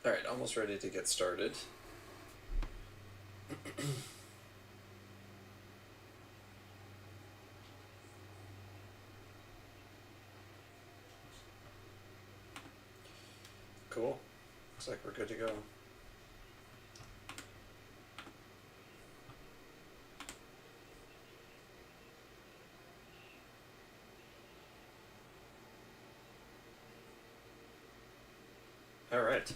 Alright, almost ready to get started. Cool. Looks like we're good to go. Alright.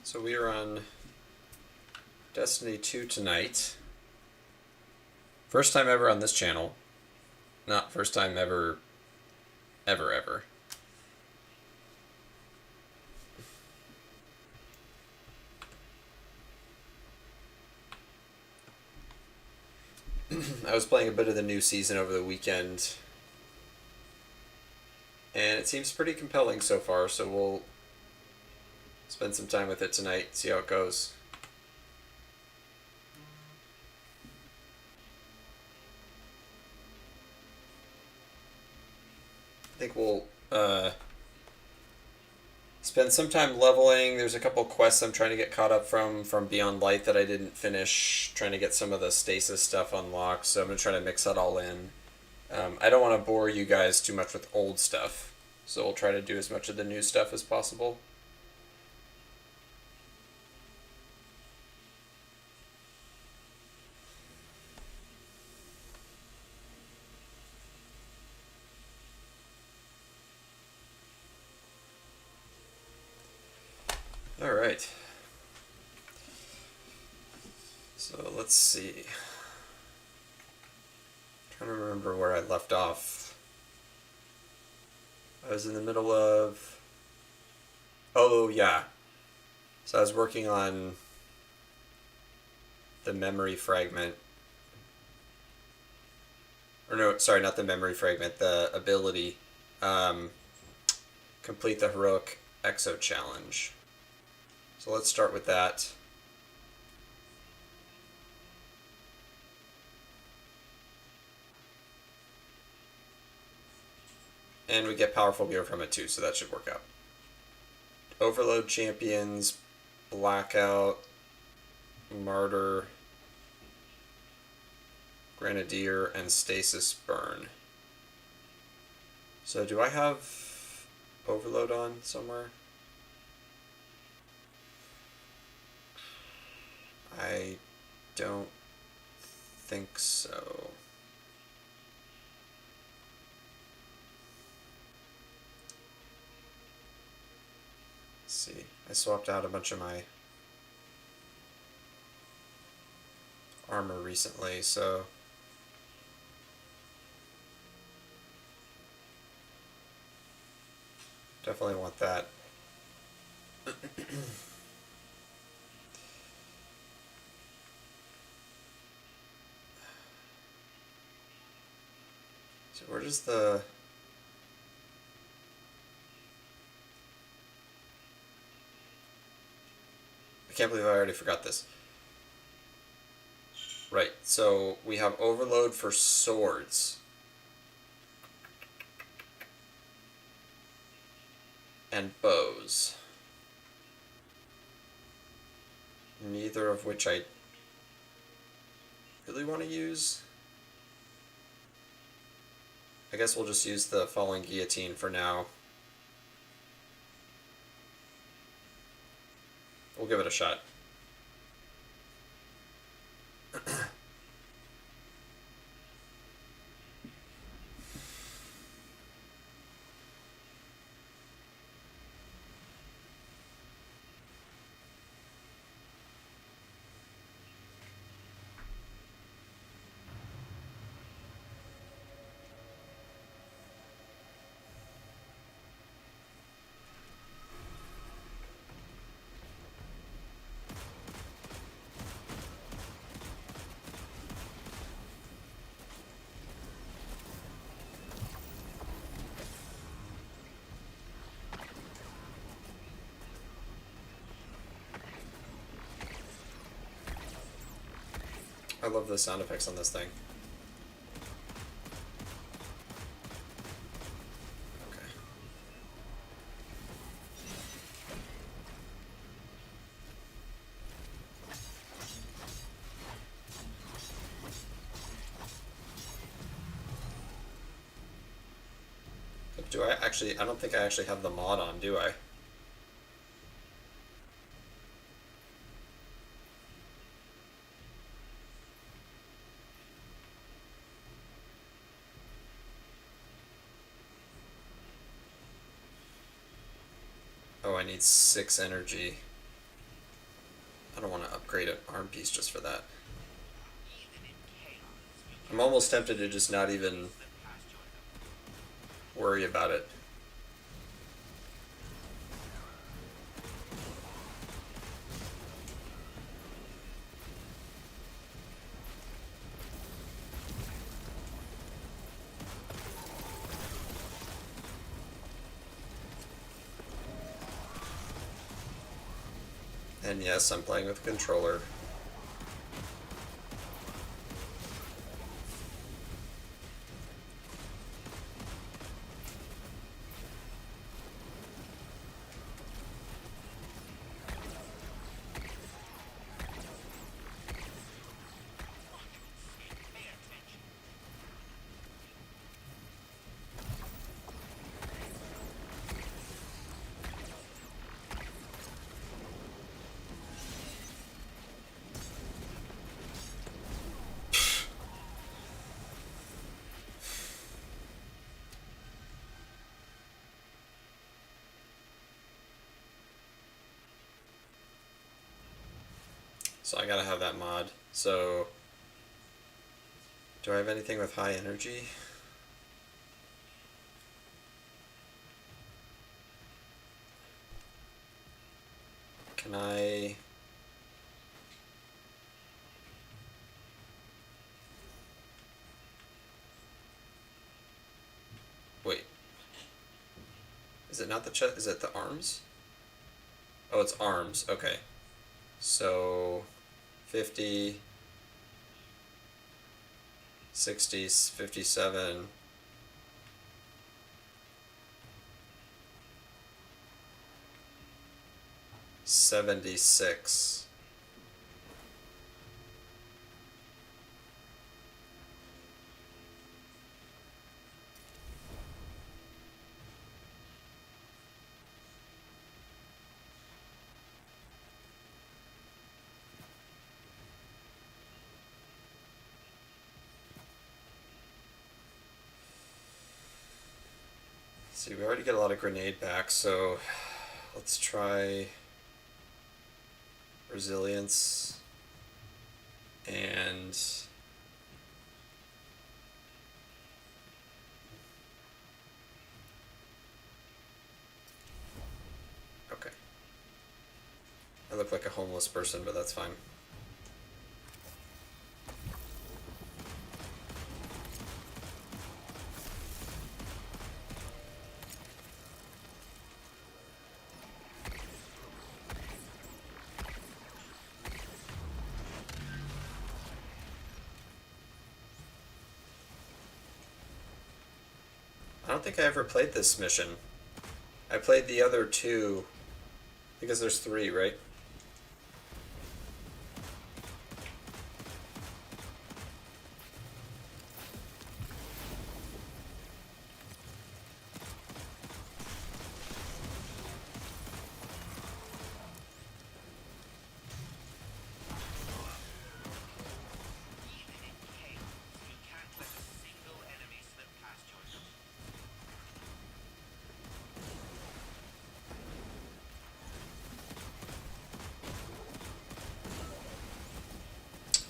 So we are on Destiny 2 tonight. First time ever on this channel. Not first time ever, ever. I was playing a bit of the new season over the weekend, and it seems pretty compelling so far, so we'll spend some time with it tonight, see how it goes. I think we'll spend some time leveling. There's a couple quests I'm trying to get caught up from Beyond Light that I didn't finish, trying to get some of the stasis stuff unlocked, so I'm going to try to mix that all in. I don't want to bore you guys too much with old stuff, so we'll try to do as much of the new stuff as possible. Alright. So let's see. I'm trying to remember where I left off. I was in the middle of... Oh, yeah. So I was working on the memory fragment. Or no, sorry, not the memory fragment, the ability. Complete the Heroic Exo Challenge. So let's start with that. And we get Powerful Gear from it too, so that should work out. Overload Champions, Blackout, Martyr, Grenadier, and Stasis Burn. So do I have Overload on somewhere? I don't think so. Let's see. I swapped out a bunch of my armor recently, so definitely want that. So where does the... I can't believe I already forgot this. Right, so we have Overload for swords. And bows. Neither of which I really want to use. I guess we'll just use the Falling Guillotine for now. We'll give it a shot. I love the sound effects on this thing. Okay. Do I actually... I don't think I actually have the mod on, do I? Oh, I need 6 energy. I don't want to upgrade an arm piece just for that. I'm almost tempted to just not even worry about it. And yes, I'm playing with a controller. So I gotta have that mod. So, do I have anything with high energy? Can I... Wait. Is it not the chest? Is it the arms? Oh, it's arms. Okay. So, 50, 60, 57, 76. See, we already get a lot of grenade back, so let's try resilience and okay. I look like a homeless person, but that's fine. I don't think I ever played this mission. I played the other two, because there's 3, right?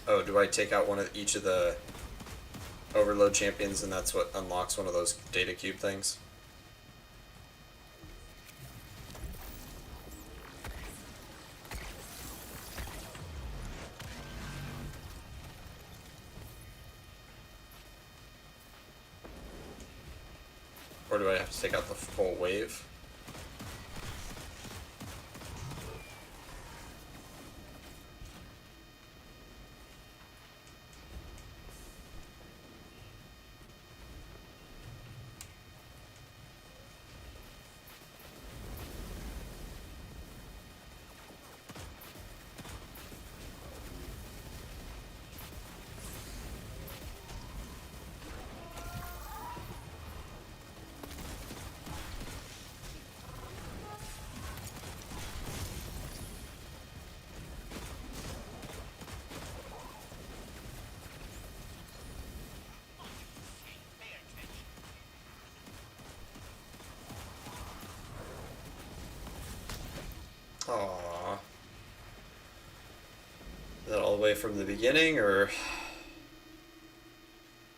Oh, do I take out one of each of the overload champions and that's what unlocks one of those data cube things? Or do I have to take out the full wave? Aww. Is that all the way from the beginning, or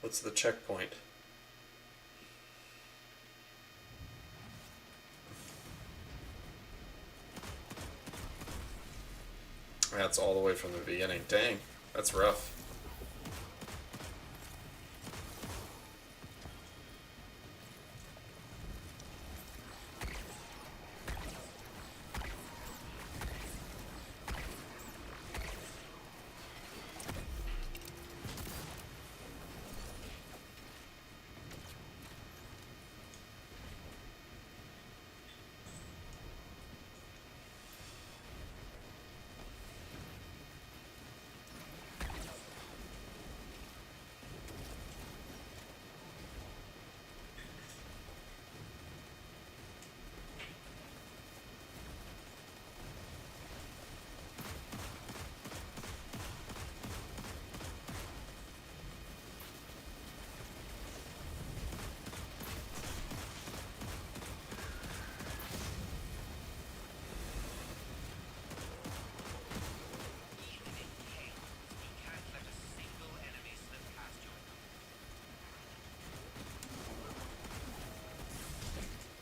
what's the checkpoint? That's all the way from the beginning. Dang, that's rough.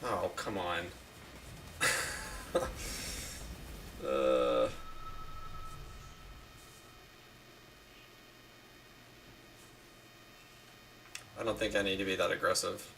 Oh, come on. uh, I don't think I need to be that aggressive.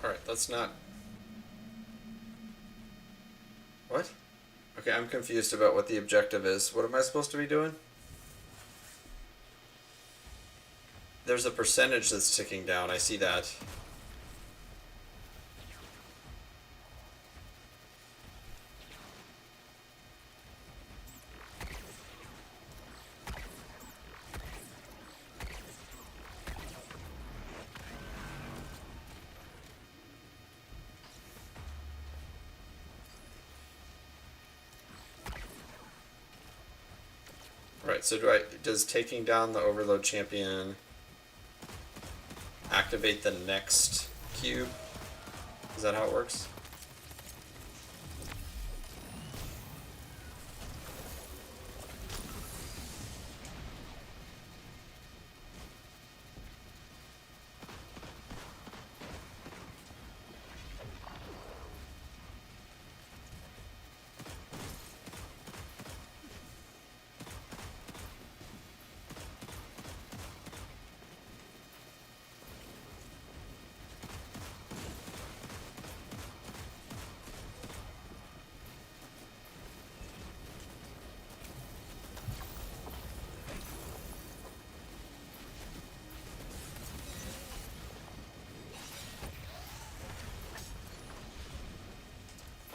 Alright, let's not... What? Okay, I'm confused about what the objective is. What am I supposed to be doing? There's a percentage that's ticking down, I see that. Right, so does taking down the Overload Champion activate the next cube? Is that how it works?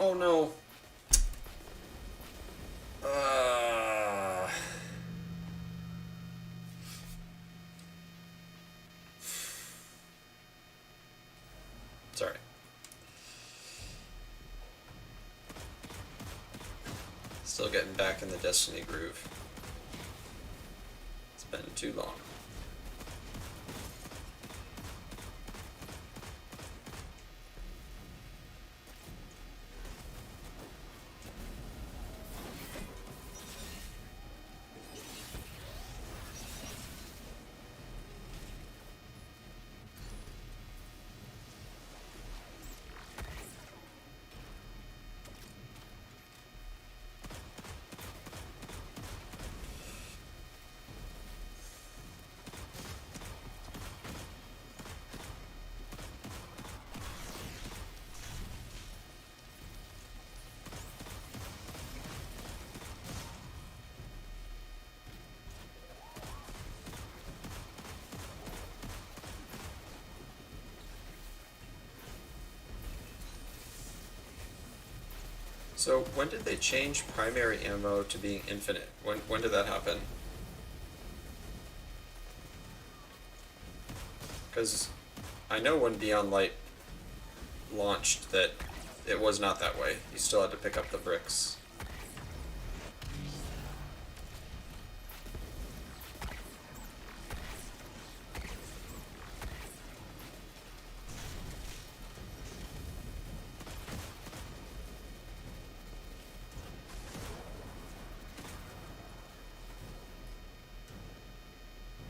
Oh no. Uh, sorry. Still getting back in the Destiny groove. It's been too long. So when did they change primary ammo to being infinite? When did that happen? Because I know when Beyond Light launched that it was not that way. You still had to pick up the bricks.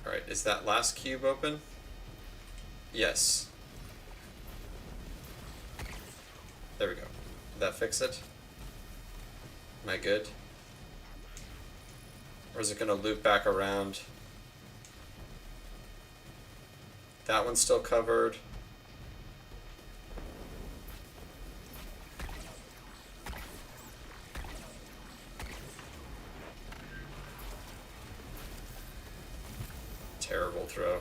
Alright, is that last cube open? Yes. There we go. Did that fix it? Am I good? Or is it going to loop back around? That one's still covered. Terrible throw.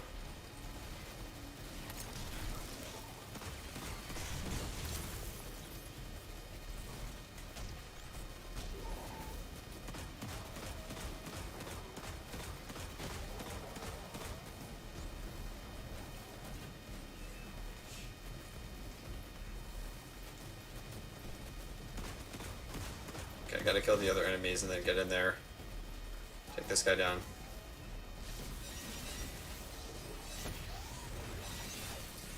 Okay, I gotta kill the other enemies and then get in there. Take this guy down.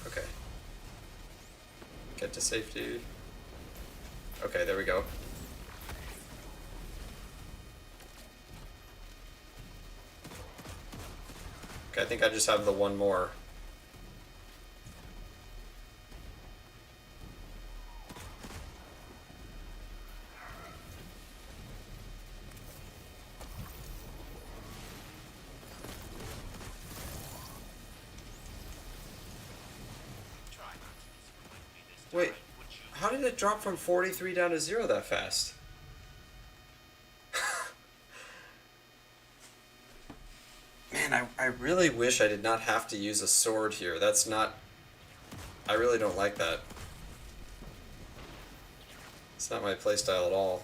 Okay. Get to safety. Okay, there we go. Okay, I think I just have the one more. Wait, how did it drop from 43 down to 0 that fast? Man, I really wish I did not have to use a sword here. That's not... I really don't like that. It's not my playstyle at all.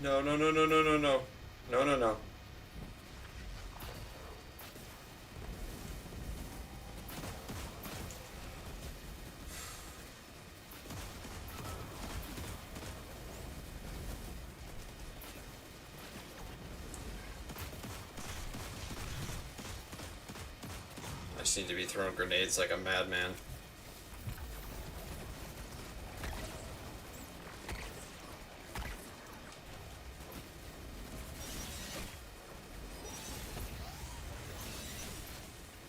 No, no, no, no, no, no, no. No, no, no. just need to be throwing grenades like a madman.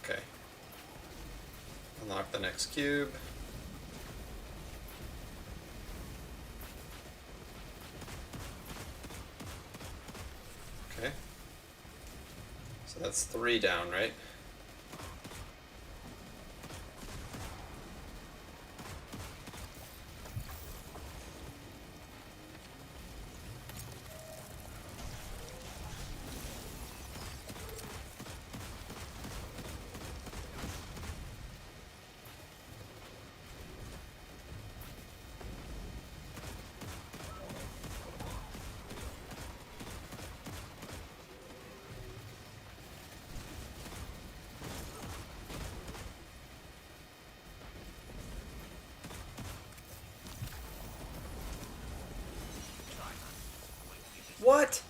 Okay. Unlock the next cube. Okay. So that's 3 down, right? What?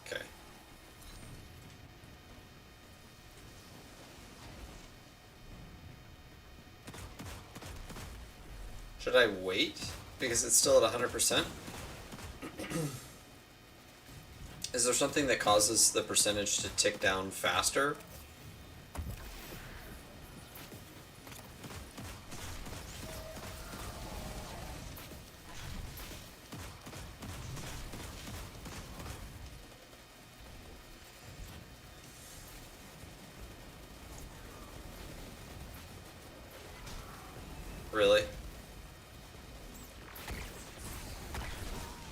Okay. Should I wait? Because it's still at 100%? Is there something that causes the percentage to tick down faster? Really?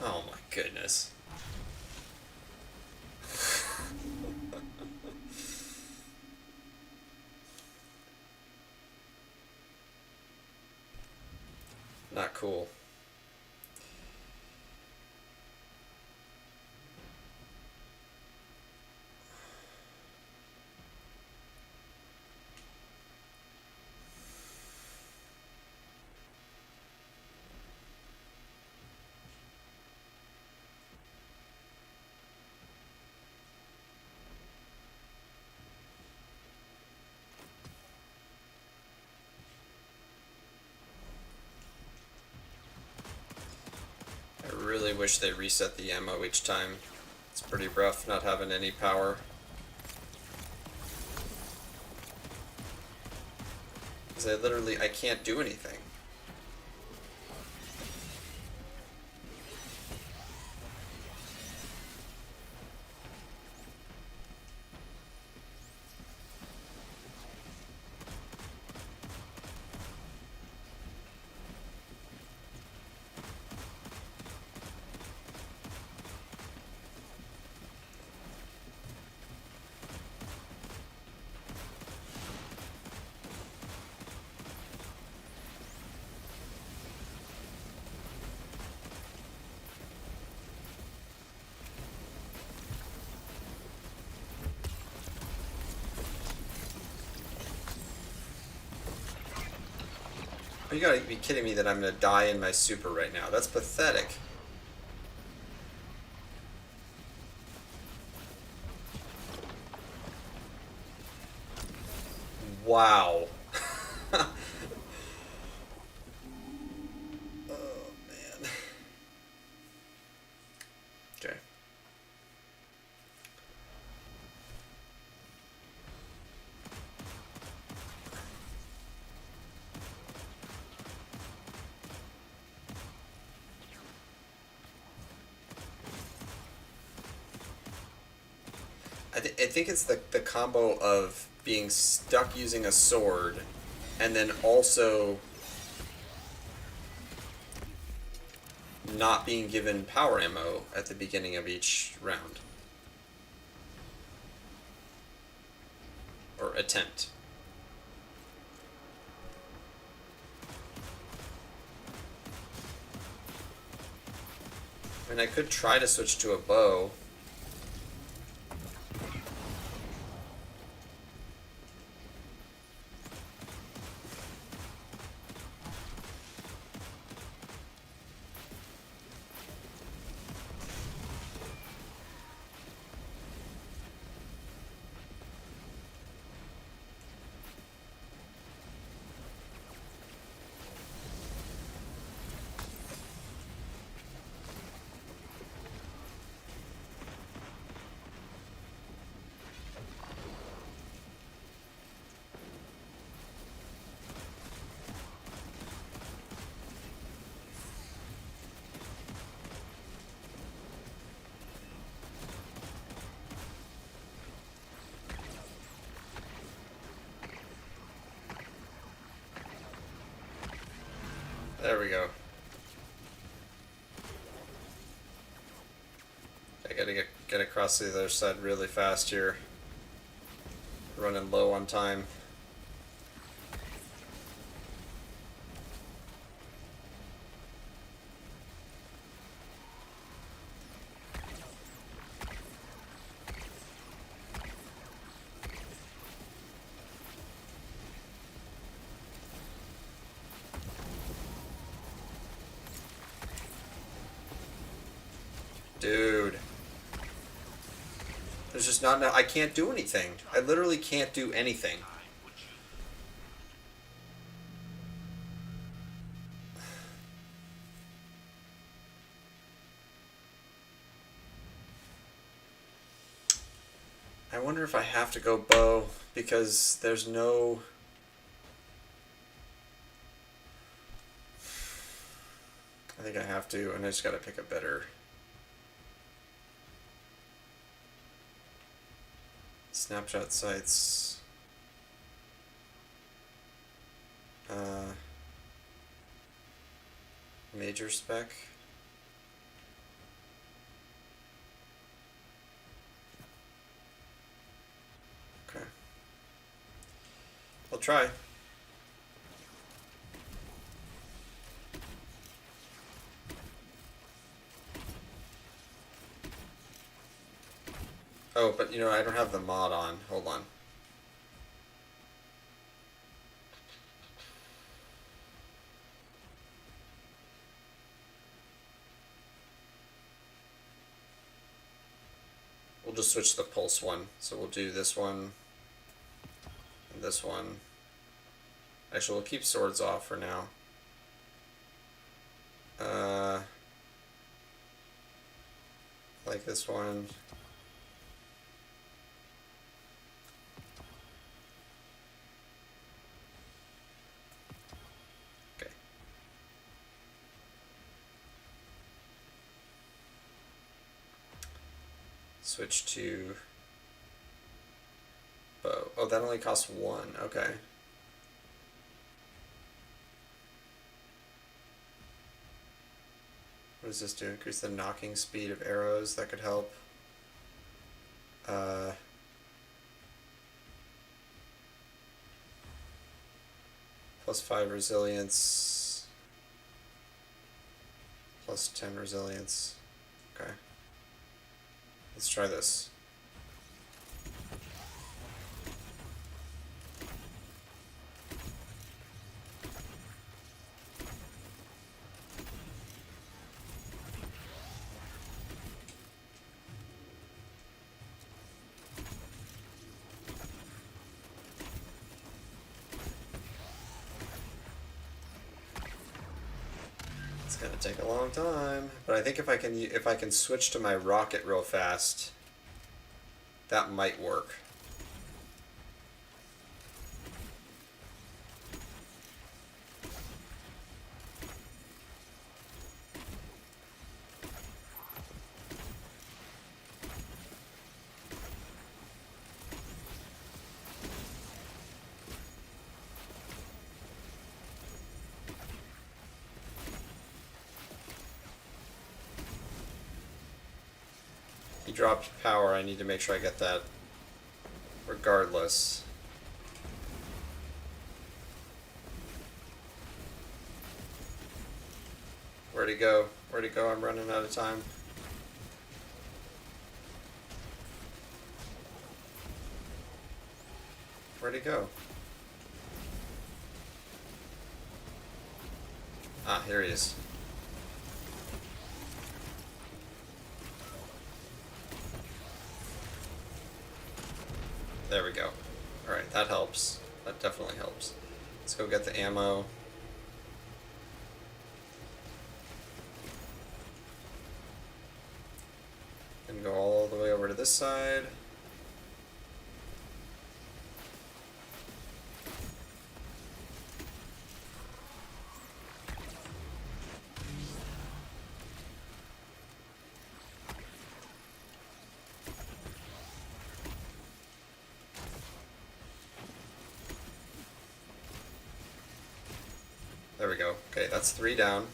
Oh my goodness. Not cool. I really wish they reset the ammo each time. It's pretty rough not having any power. Because I can't do anything. You gotta be kidding me that I'm gonna die in my super right now. That's pathetic. Wow. Oh, man. Okay. I think it's the combo of being stuck using a sword and then also not being given power ammo at the beginning of each round. or attempt. I mean, I could try to switch to a bow. There we go. I gotta get across the other side really fast here. Running low on time. Dude. There's just not enough. I can't do anything. I literally can't do anything. I wonder if I have to go bow because there's no... I think I have to, and I just gotta pick a better... Snapshot sights. Major spec. Okay. I'll try. Oh, but you know, I don't have the mod on. Hold on. We'll just switch the pulse one. So we'll do this one and this one. Actually, we'll keep swords off for now. Like this one. Okay. Switch to bow. Oh, that only costs one. Okay. What does this do? Increase the knocking speed of arrows. That could help. Plus 5 resilience. Plus 10 resilience. Okay. Let's try this. It's gonna take a long time, but I think if I can switch to my rocket real fast, that might work. He dropped power. I need to make sure I get that regardless. Where'd he go? Where'd he go? I'm running out of time. Where'd he go? Ah, here he is. There we go. Alright, that helps. That definitely helps. Let's go get the ammo. And go all the way over to this side. There we go. Okay, that's 3 down.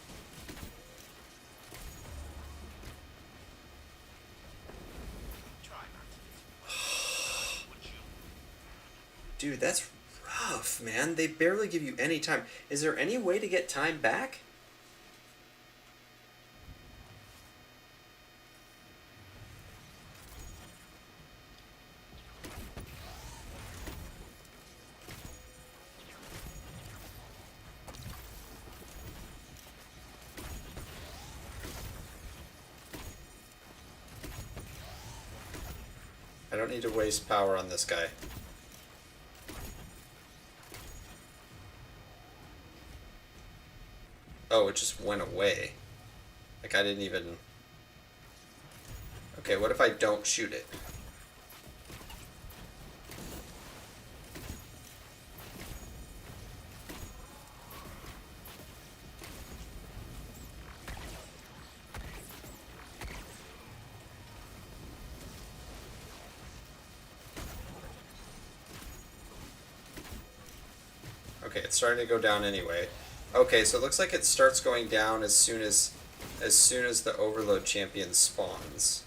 Dude, that's rough, man. They barely give you any time. Is there any way to get time back? I don't need to waste power on this guy. Oh, it just went away. Like I didn't even... Okay, what if I don't shoot it? Okay, it's starting to go down anyway. Okay, so it looks like it starts going down as soon as the Overload Champion spawns.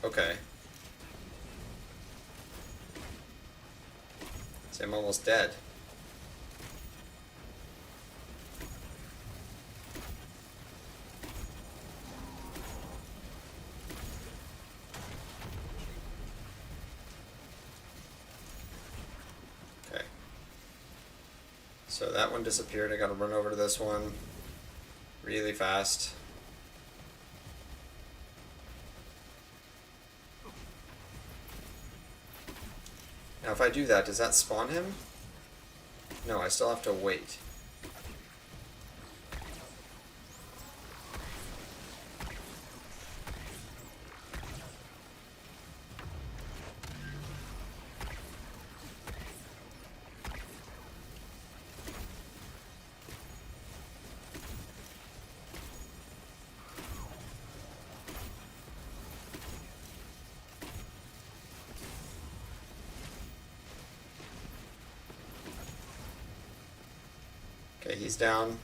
Okay. So I'm almost dead. Okay. So that one disappeared. I gotta run over to this one really fast. Now if I do that, does that spawn him? No, I still have to wait. Okay, he's down.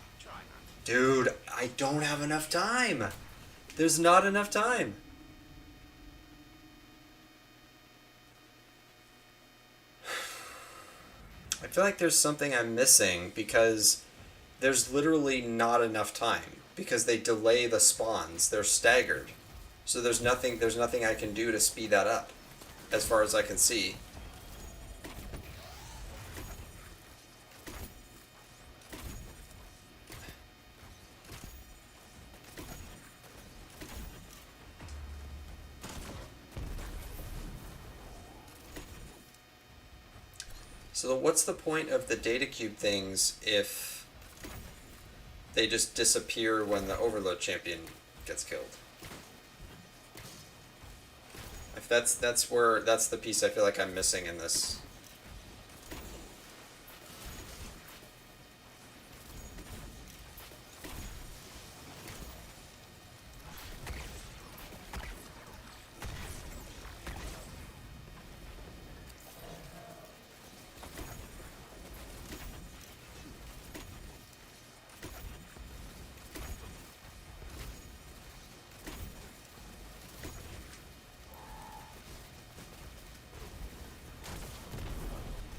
Dude, I don't have enough time. There's not enough time. I feel like there's something I'm missing because there's literally not enough time because they delay the spawns. They're staggered. So there's nothing I can do to speed that up as far as I can see. So what's the point of the data cube things if they just disappear when the Overload Champion gets killed? If that's the piece I feel like I'm missing in this.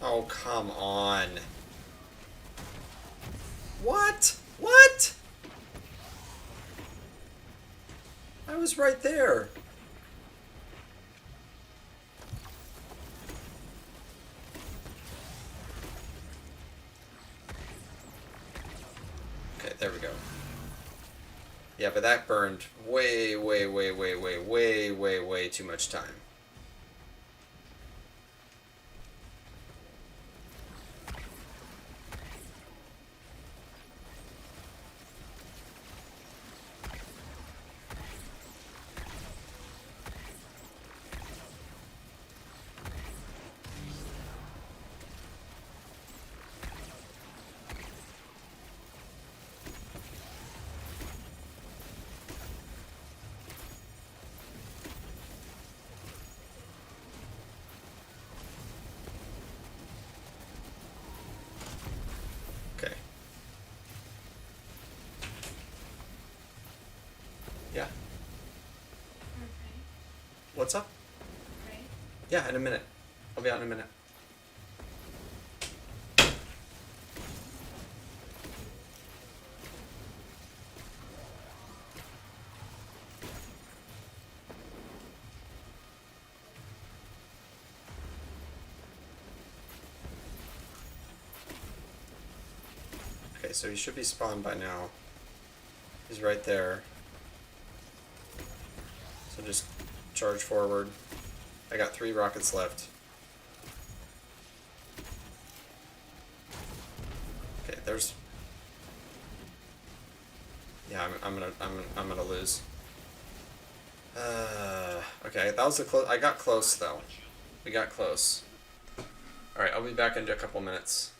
Oh, come on. What? What? I was right there. Okay, there we go. Yeah, but that burned way, way, way, way, way, way, way, way too much time. Okay. Yeah. Okay. What's up? Right. Yeah, in a minute. I'll be out in a minute. Okay, so he should be spawned by now. He's right there. So just charge forward. I got 3 rockets left. Okay, there's. Yeah, I'm gonna lose. Okay, that was a close. I got close though. We got close. All right, I'll be back in a couple minutes.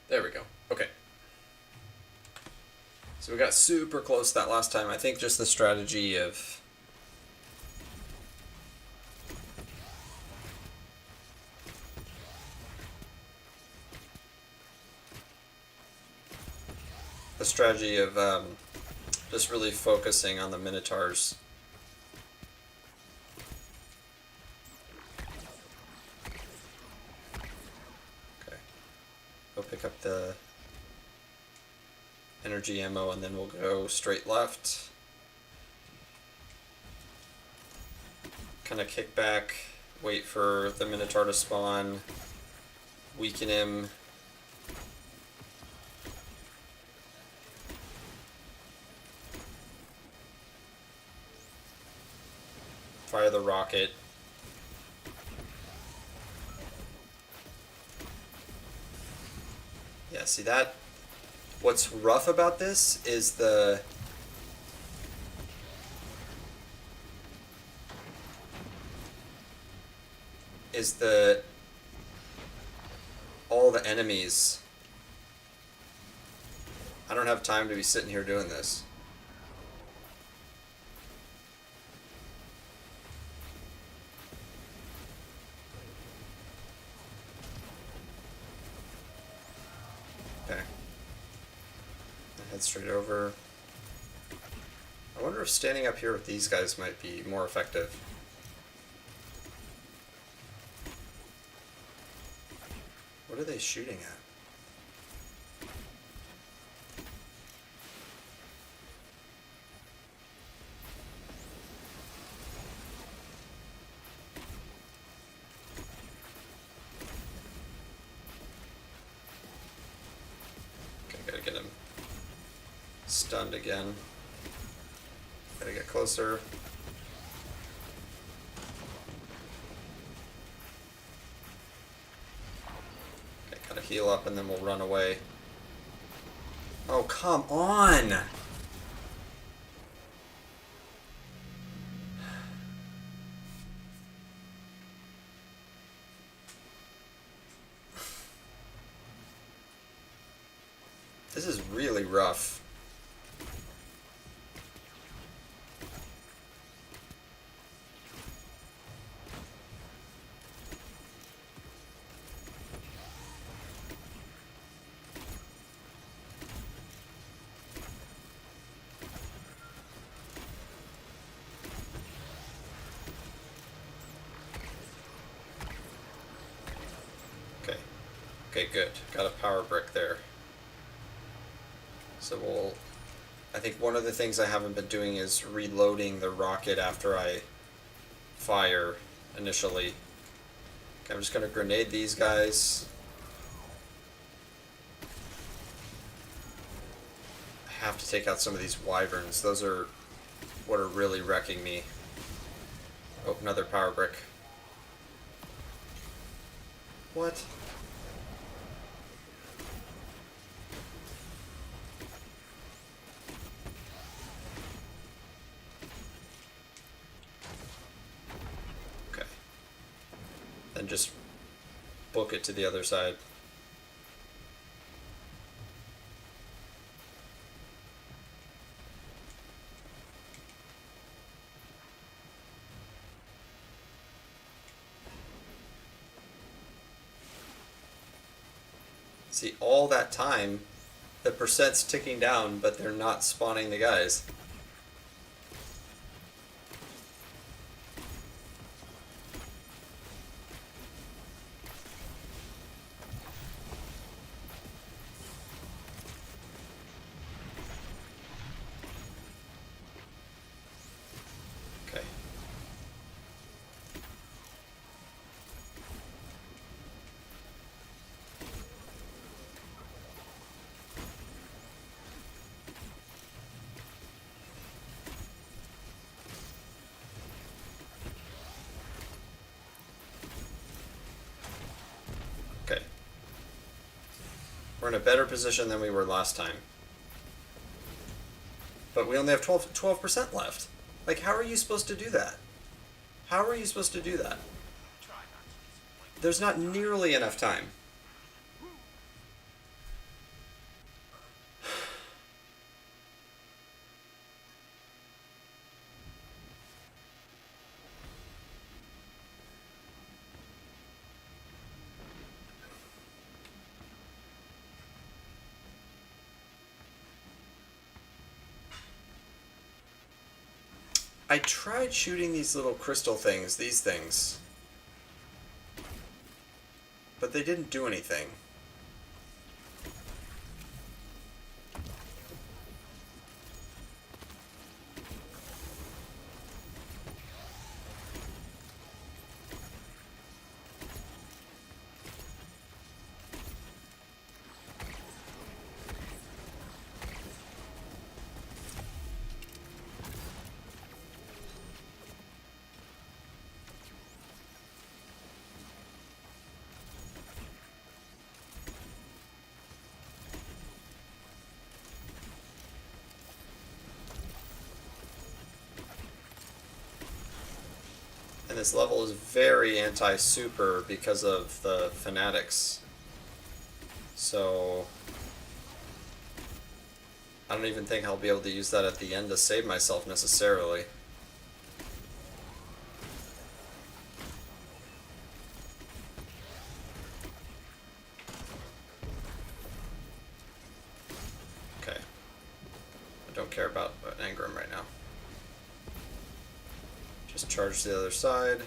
There we go. Okay. So we got super close that last time. I think just the strategy of just really focusing on the Minotaurs. Okay. Go pick up the energy ammo and then we'll go straight left. Kind of kick back, wait for the Minotaur to spawn, weaken him. Fire the rocket. Yeah, see that? What's rough about this is the all the enemies. I don't have time to be sitting here doing this. Okay. Head straight over. I wonder if standing up here with these guys might be more effective. What are they shooting at? Okay, gotta get him stunned again. Gotta get closer. Okay, gotta heal up and then we'll run away. Oh, come on! This is really rough. Okay. Okay, good. Got a power brick there. So I think one of the things I haven't been doing is reloading the rocket after I fire initially. Okay, I'm just gonna grenade these guys. I have to take out some of these wyverns. Those are what are really wrecking me. Oh, another power brick. What? Okay. Then just book it to the other side. See, all that time, the percent's ticking down, but they're not spawning the guys. Okay. Okay. We're in a better position than we were last time. But we only have 12% left. Like, how are you supposed to do that? How are you supposed to do that? There's not nearly enough time. I tried shooting these little crystal things, these things, but they didn't do anything. And this level is very anti-super because of the fanatics. So I don't even think I'll be able to use that at the end to save myself necessarily. Okay. I don't care about Engram right now. Just charge the other side.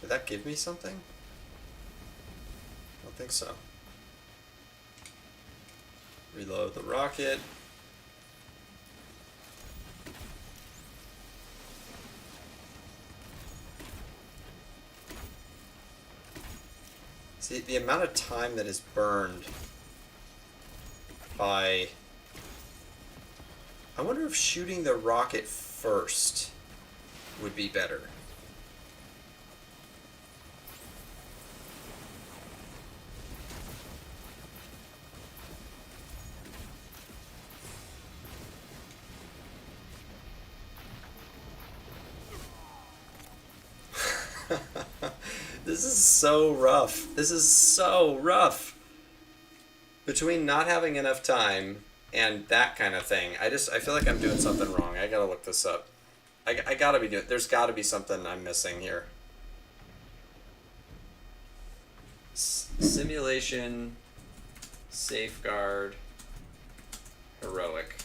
Did that give me something? I don't think so. Reload the rocket. See, the amount of time that is burned by... I wonder if shooting the rocket first would be better. This is so rough. This is so rough. Between not having enough time and that kind of thing, I feel like I'm doing something wrong. I gotta look this up. I gotta be doing... There's gotta be something I'm missing here. Simulation, safeguard, heroic.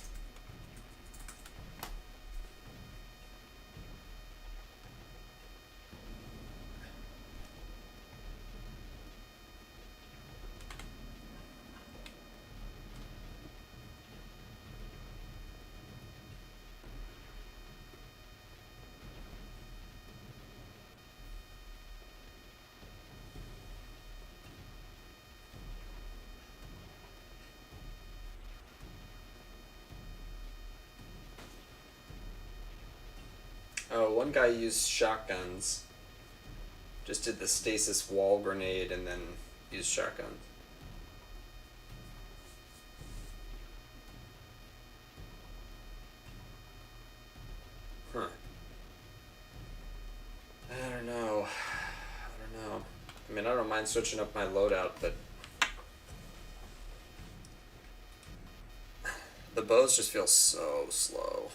Oh, one guy used shotguns. Just did the stasis wall grenade and then used shotgun. Huh. I don't know. I mean, I don't mind switching up my loadout, but the bows just feel so slow.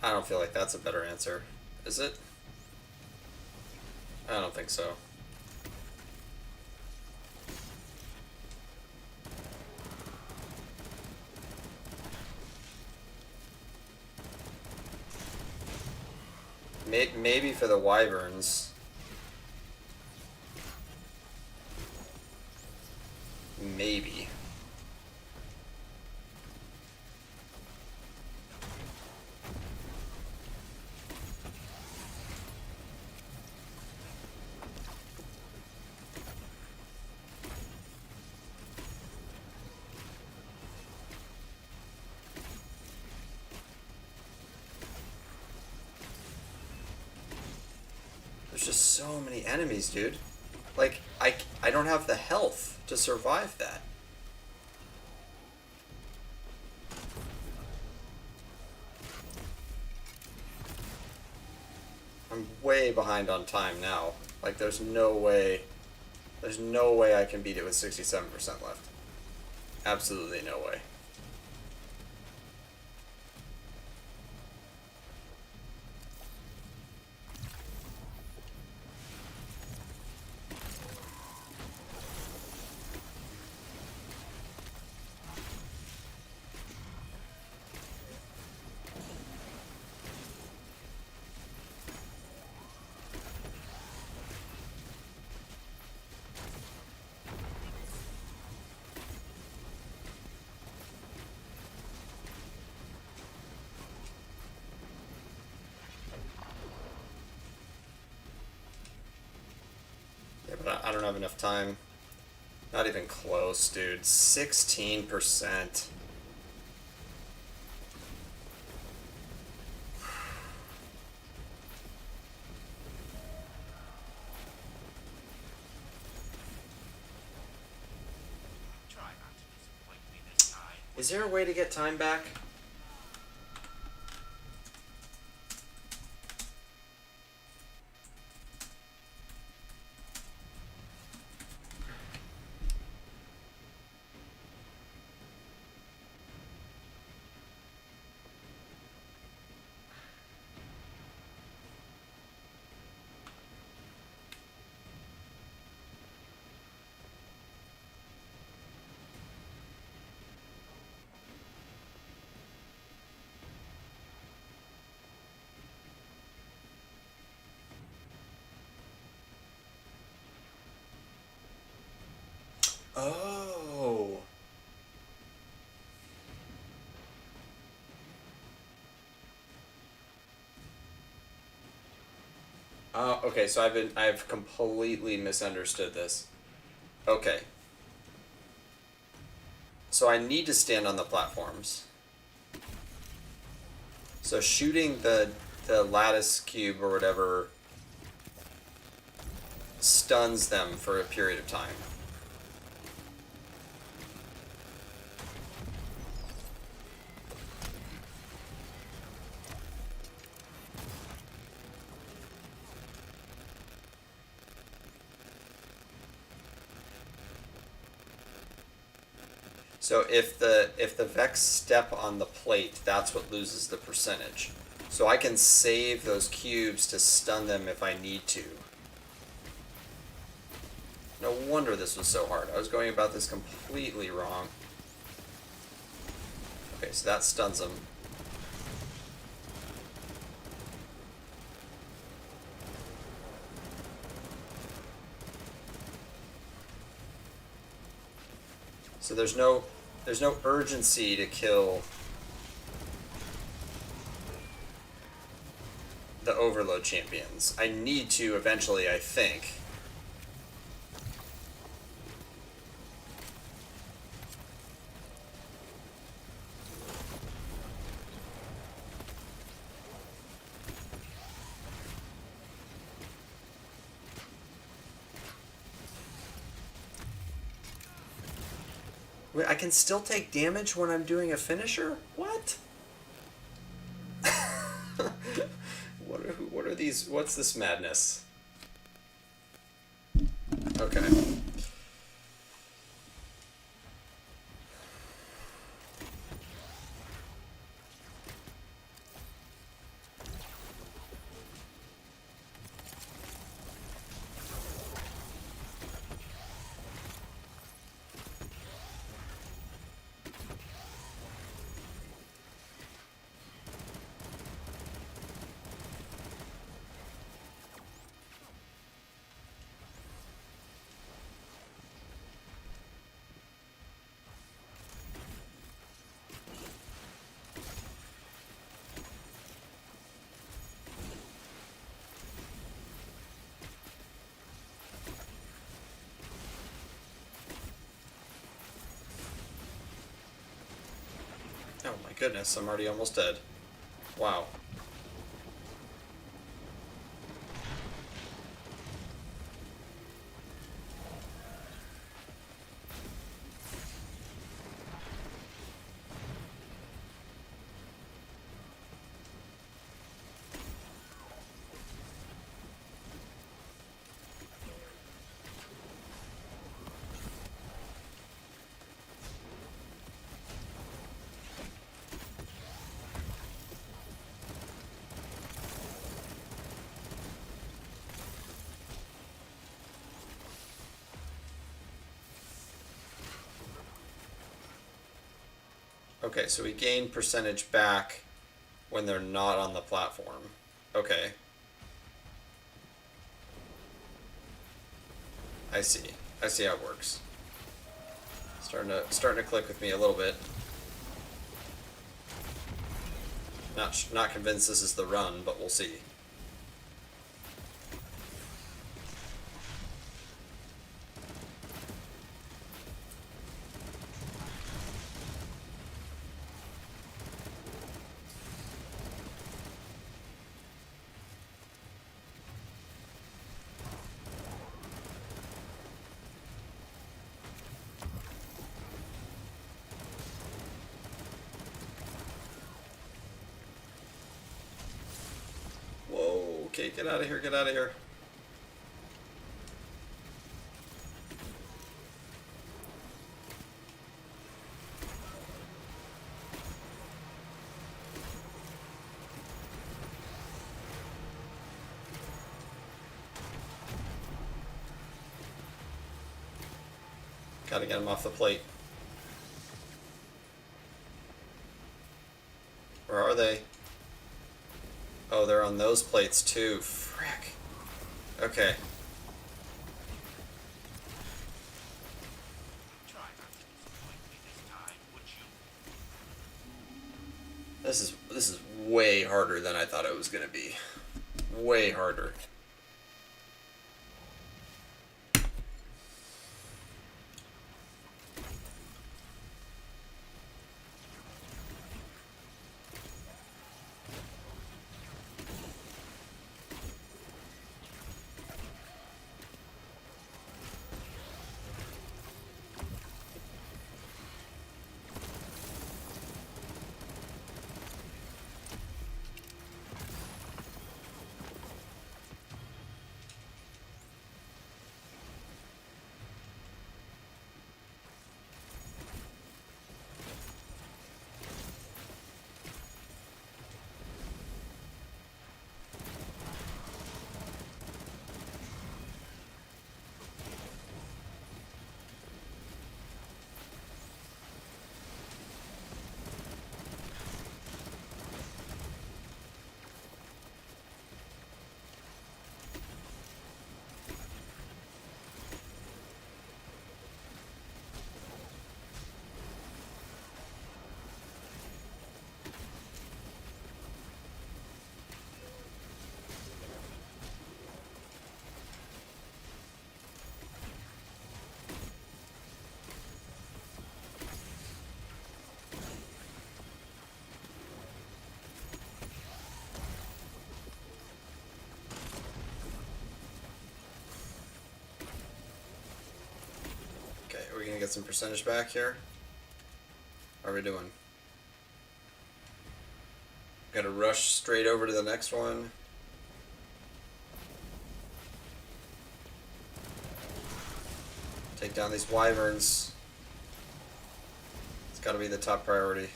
I don't feel like that's a better answer. Is it? I don't think so. Maybe for the wyverns. Maybe. There's just so many enemies, dude. Like, I don't have the health to survive that. I'm way behind on time now. Like, there's no way I can beat it with 67% left. Absolutely no way. Yeah, but I don't have enough time. Not even close, dude. 16%. Is there a way to get time back? Oh. Okay, so I've completely misunderstood this. Okay. So I need to stand on the platforms. So shooting the lattice cube or whatever stuns them for a period of time. So if the Vex step on the plate, that's what loses the percentage. So I can save those cubes to stun them if I need to. No wonder this was so hard. I was going about this completely wrong. Okay, so that stuns them. So there's no urgency to kill the Overload champions. I need to eventually, I think. Wait, I can still take damage when I'm doing a finisher? What? What are these? What's this madness? Okay. Oh my goodness, I'm already almost dead. Wow. Okay, so we gain percentage back when they're not on the platform. Okay. I see. I see how it works. Starting to click with me a little bit. Not convinced this is the run, but we'll see. Whoa, okay, get out of here, get out of here. Gotta get him off the plate. Where are they? Oh, they're on those plates too. Frick. Okay. This is way harder than I thought it was gonna be. Way harder. Okay, are we gonna get some percentage back here? How are we doing? Gotta rush straight over to the next one. Take down these wyverns. It's gotta be the top priority.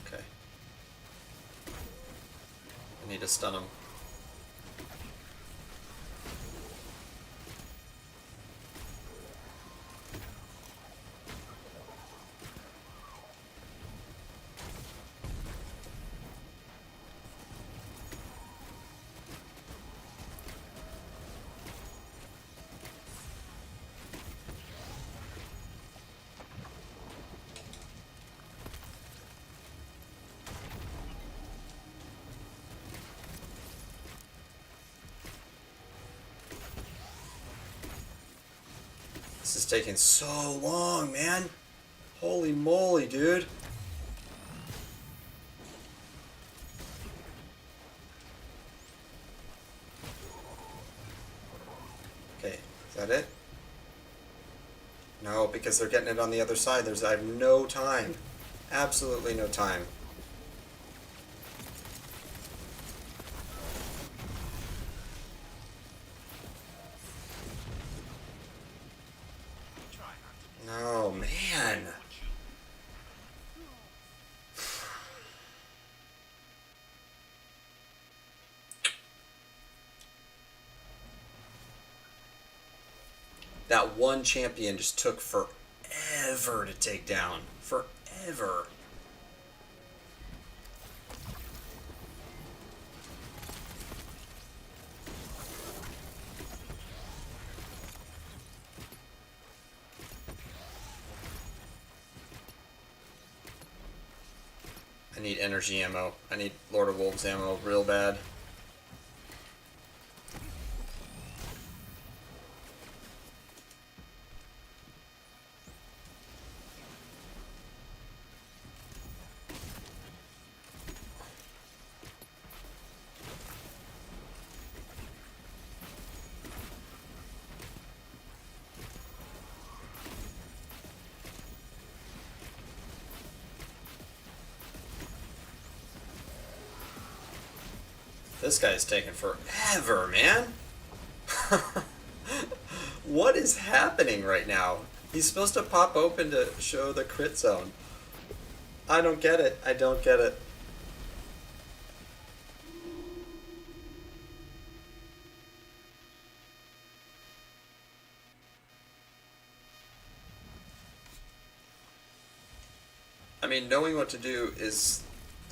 Okay. I need to stun him. This is taking so long, man. Holy moly, dude. Okay, is that it? No, because they're getting it on the other side. I have no time. Absolutely no time. No, man. that one champion just took forever to take down. Forever. I need energy ammo. I need Lord of Wolves ammo real bad. This guy's taking forever, man. What is happening right now? He's supposed to pop open to show the crit zone. I don't get it. I don't get it. I mean, knowing what to do is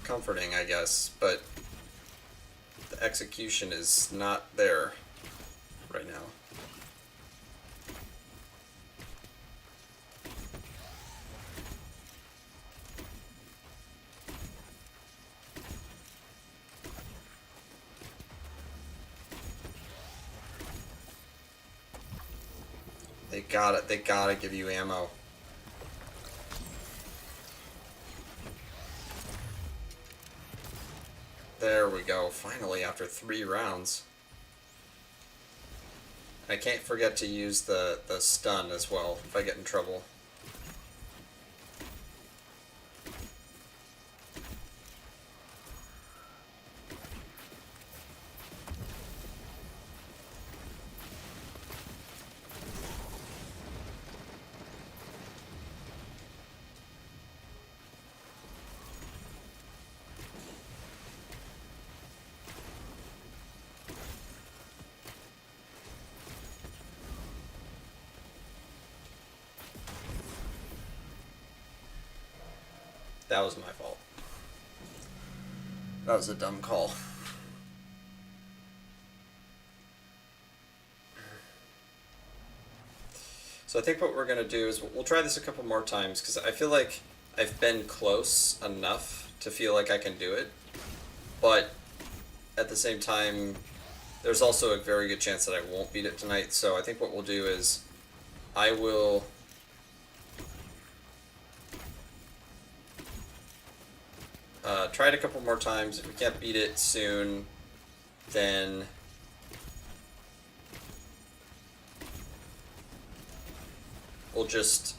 comforting, I guess, but the execution is not there right now. They gotta give you ammo. There we go, finally, after 3 rounds. I can't forget to use the stun as well, if I get in trouble. That was my fault. That was a dumb call. So I think what we're going to do is we'll try this a couple more times, because I feel like I've been close enough to feel like I can do it. But at the same time, there's also a very good chance that I won't beat it tonight. So I think what we'll do is I will... try it a couple more times. If we can't beat it soon, then we'll just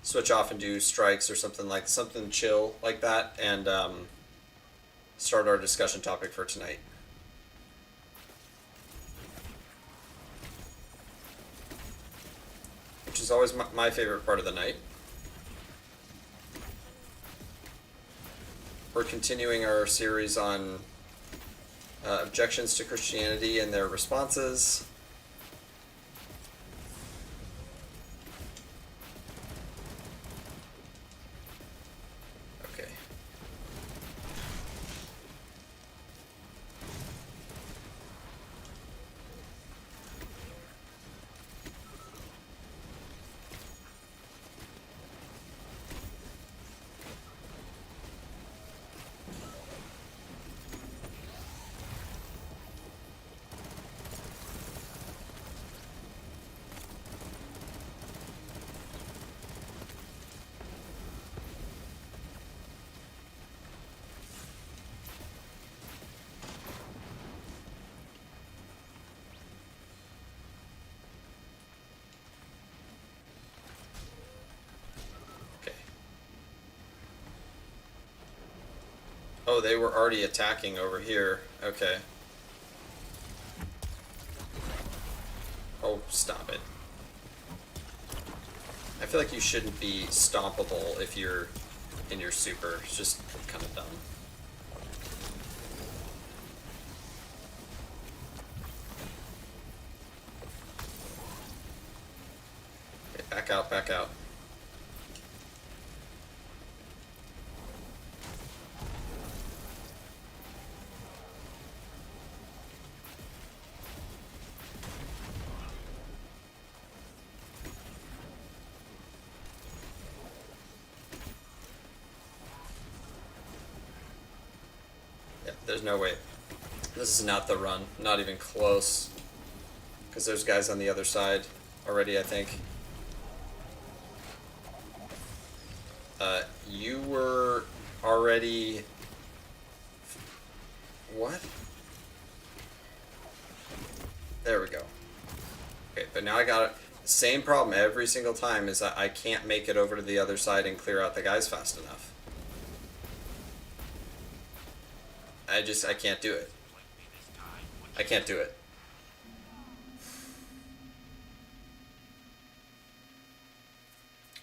switch off and do strikes or something chill like that, and start our discussion topic for tonight. Which is always my favorite part of the night. We're continuing our series on objections to Christianity and their responses. Okay. Oh, they were already attacking over here. Okay. Oh, stop it. I feel like you shouldn't be stompable if you're in your super. It's just kind of dumb. Back out, back out. Yeah, there's no way. This is not the run. Not even close. Because there's guys on the other side already, I think. You were already... What? There we go. Okay, but now I got it. Same problem every single time is that I can't make it over to the other side and clear out the guys fast enough. I can't do it. I can't do it.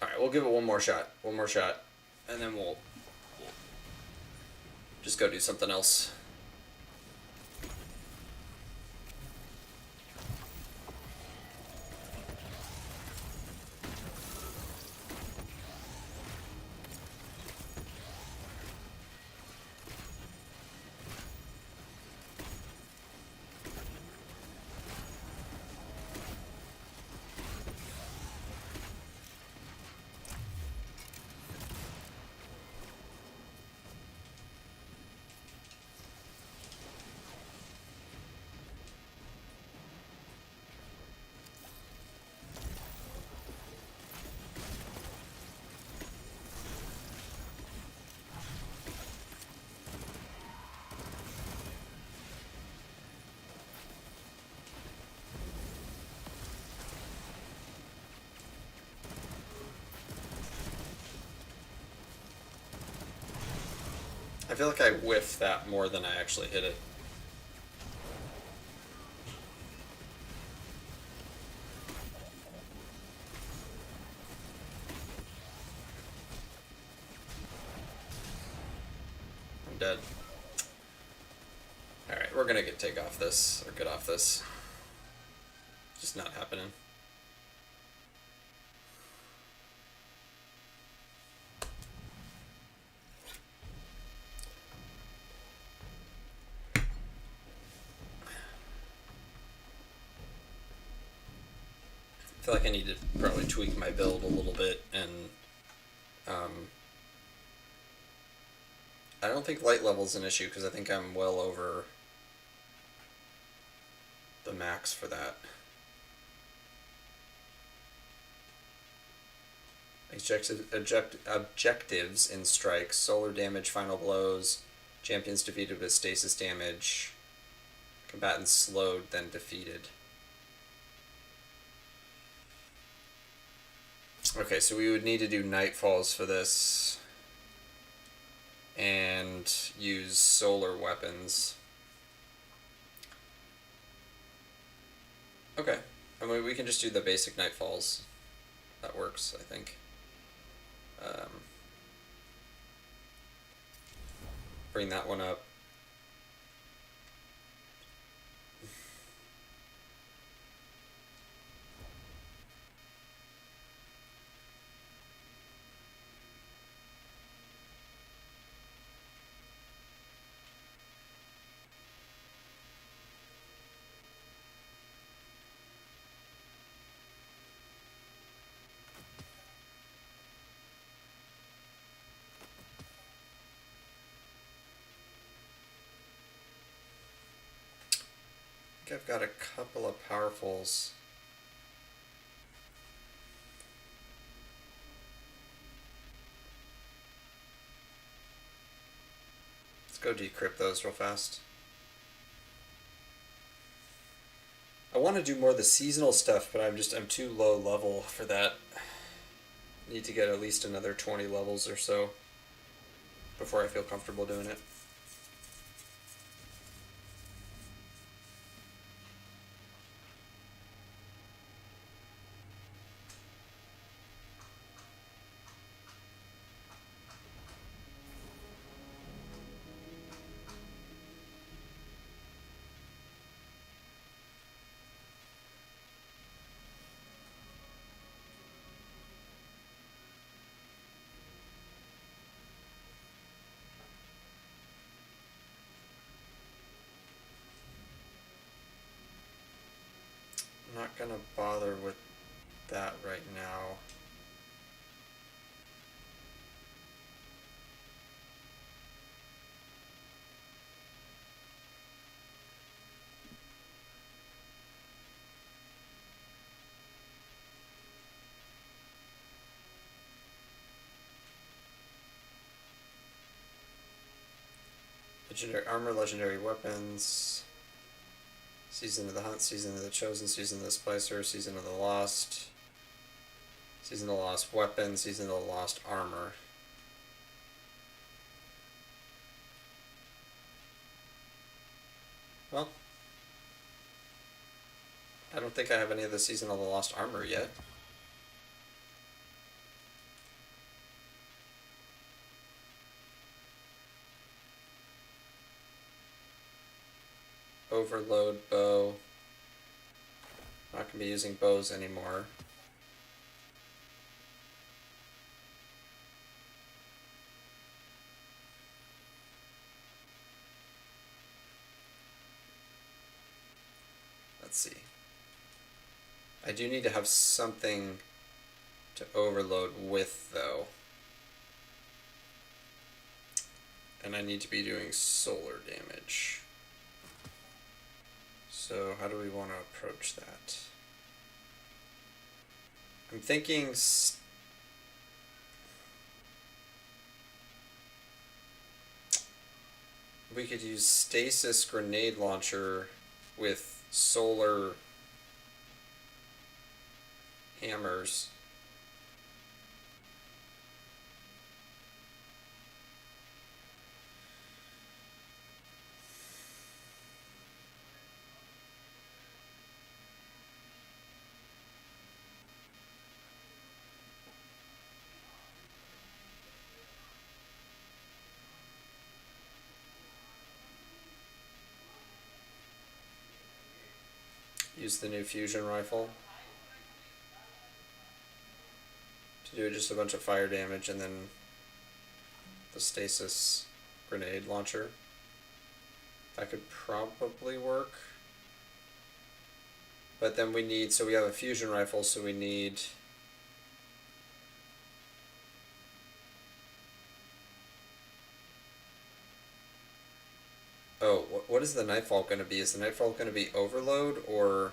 Alright, we'll give it one more shot. One more shot. And then we'll just go do something else. I feel like I whiffed that more than I actually hit it. I'm dead. Alright, we're gonna take off this, or get off this. Just not happening. I feel like I need to probably tweak my build a little bit, and I don't think light level is an issue because I think I'm well over the max for that. Objectives in strikes: solar damage, final blows, champions defeated with stasis damage, combatants slowed then defeated. Okay, so we would need to do Nightfalls for this. And use solar weapons. Okay. I mean, we can just do the basic Nightfalls. That works, I think. Bring that one up. I think I've got a couple of powerfuls. Let's go decrypt those real fast. I want to do more of the seasonal stuff, but I'm too low level for that. Need to get at least another 20 levels or so before I feel comfortable doing it. gonna bother with that right now. Legendary armor, legendary weapons. Season of the Hunt, Season of the Chosen, Season of the Splicer, Season of the Lost. Season of the Lost Weapon, Season of the Lost Armor. Well, I don't think I have any of the Season of the Lost Armor yet. Overload bow. Not gonna be using bows anymore. Let's see. I do need to have something to overload with, though. And I need to be doing solar damage. So how do we want to approach that? I'm thinking we could use stasis grenade launcher with solar hammers. Use the new fusion rifle to do just a bunch of fire damage, and then the stasis grenade launcher. That could probably work. But then we need, so we have a fusion rifle, so we need oh, what is the Nightfall going to be? Is the Nightfall going to be overload, or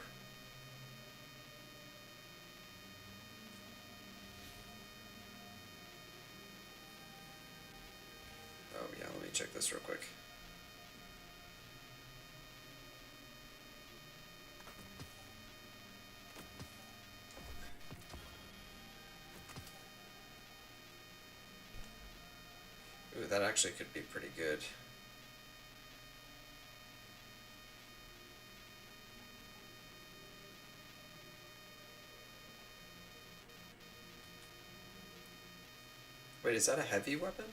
oh yeah, let me check this real quick. Ooh, that actually could be pretty good. Wait, is that a heavy weapon?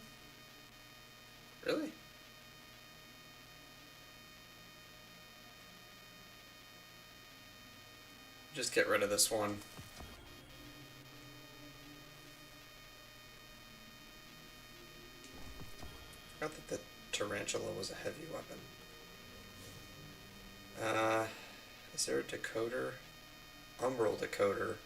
Really? Just get rid of this one. I forgot that the tarantula was a heavy weapon. Is there a decoder? Umbral decoder.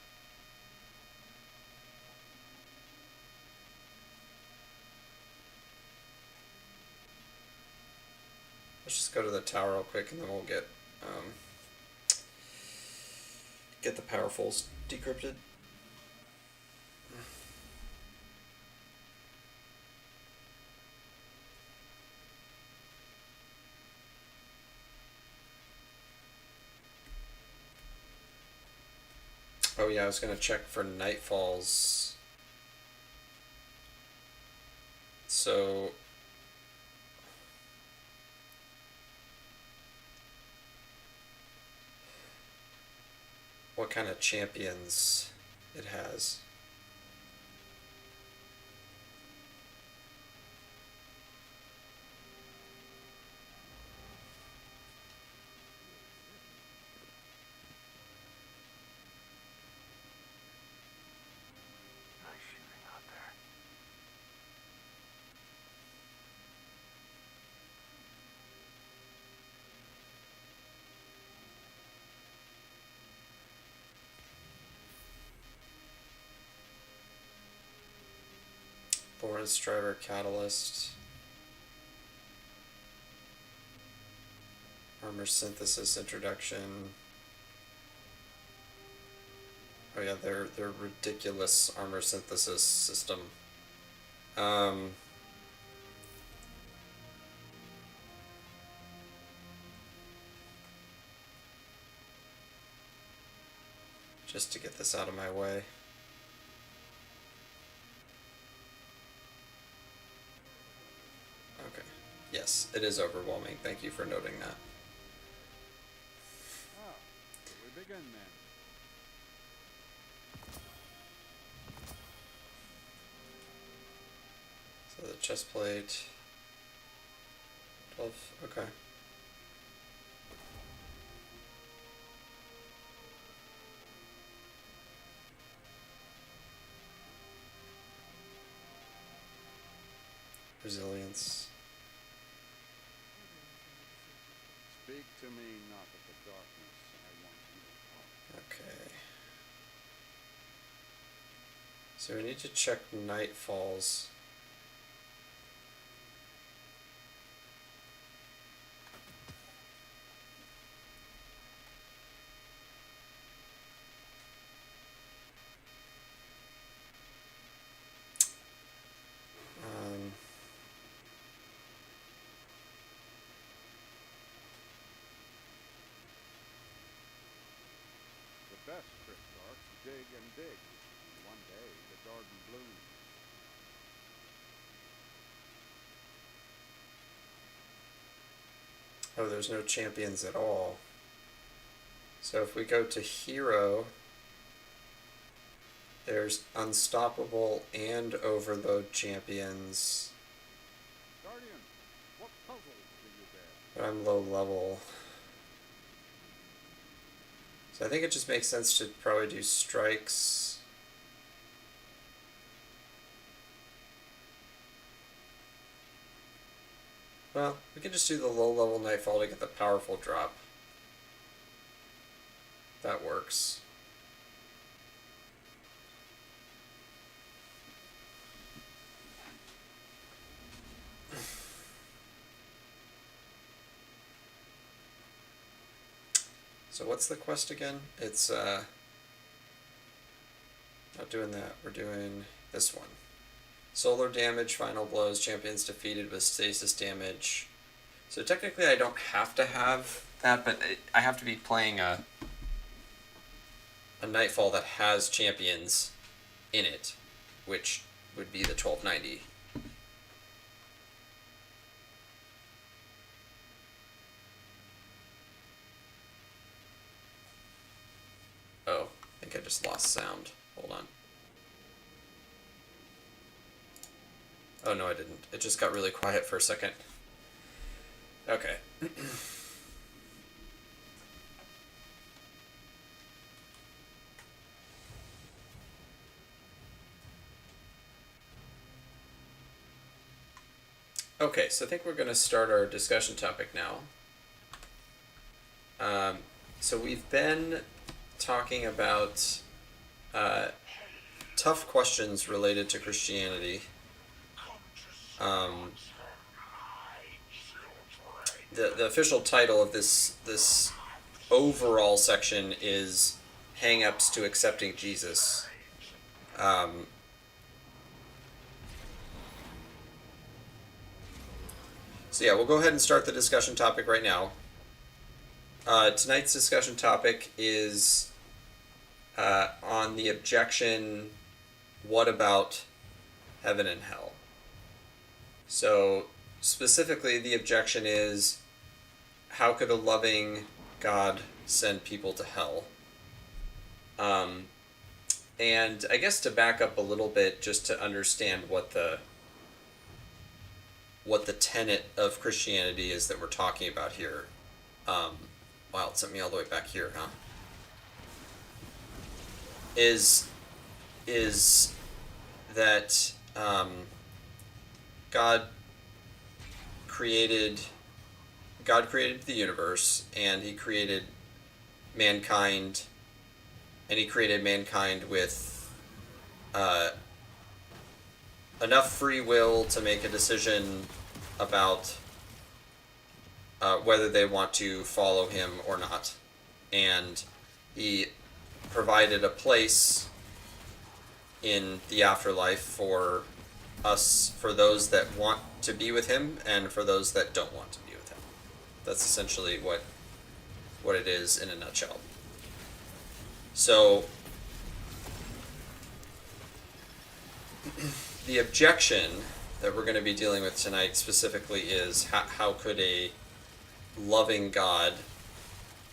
Let's just go to the tower real quick, and then we'll get the powerfuls decrypted. Oh yeah, I was gonna check for Nightfalls. So what kind of champions it has. Mars driver catalyst. Armor synthesis introduction. Oh yeah, their ridiculous armor synthesis system. Just to get this out of my way. Okay. Yes, it is overwhelming. Thank you for noting that. Ah, we begin then. So the chest plate. 12. Okay. Resilience. Speak to me not of the darkness. I want you. Okay. So we need to check Nightfalls. The best Cryptarchs dig and dig. And one day the garden blooms. Oh, there's no champions at all. So if we go to Hero, there's Unstoppable and Overload champions. Guardian, what puzzles do you bear? But I'm low level. So I think it just makes sense to probably do strikes. Well, we can just do the low level Nightfall to get the powerful drop. That works. So what's the quest again? It's not doing that. We're doing this one. Solar damage, final blows, champions defeated with stasis damage. So technically I don't have to have that, but I have to be playing a Nightfall that has champions in it, which would be the 1290. Oh, I think I just lost sound. Hold on. Oh no, I didn't. It just got really quiet for a second. Okay. Okay, so I think we're going to start our discussion topic now. So we've been talking about tough questions related to Christianity. The official title of this overall section is Hang-Ups to Accepting Jesus. So yeah, we'll go ahead and start the discussion topic right now. Tonight's discussion topic is on the objection, what about heaven and hell? So specifically the objection is, how could a loving God send people to hell? And I guess to back up a little bit, just to understand what the tenet of Christianity is that we're talking about here. Wow, it sent me all the way back here, huh? Is that God created the universe, and he created mankind, and he created mankind with enough free will to make a decision about whether they want to follow him or not. And he provided a place in the afterlife for us, for those that want to be with him and for those that don't want to be with him. That's essentially what it is in a nutshell. So the objection that we're going to be dealing with tonight specifically is how could a loving God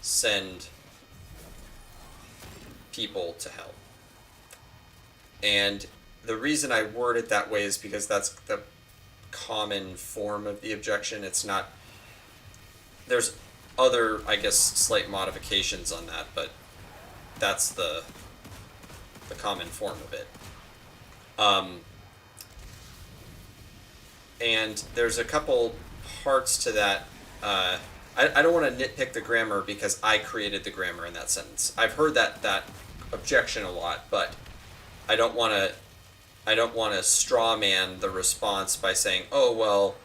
send people to hell? And the reason I word it that way is because that's the common form of the objection. It's not, there's other, I guess, slight modifications on that, but that's the common form of it. And there's a couple parts to that. I don't want to nitpick the grammar because I created the grammar in that sentence. I've heard that objection a lot, but I don't want to straw man the response by saying, oh, well,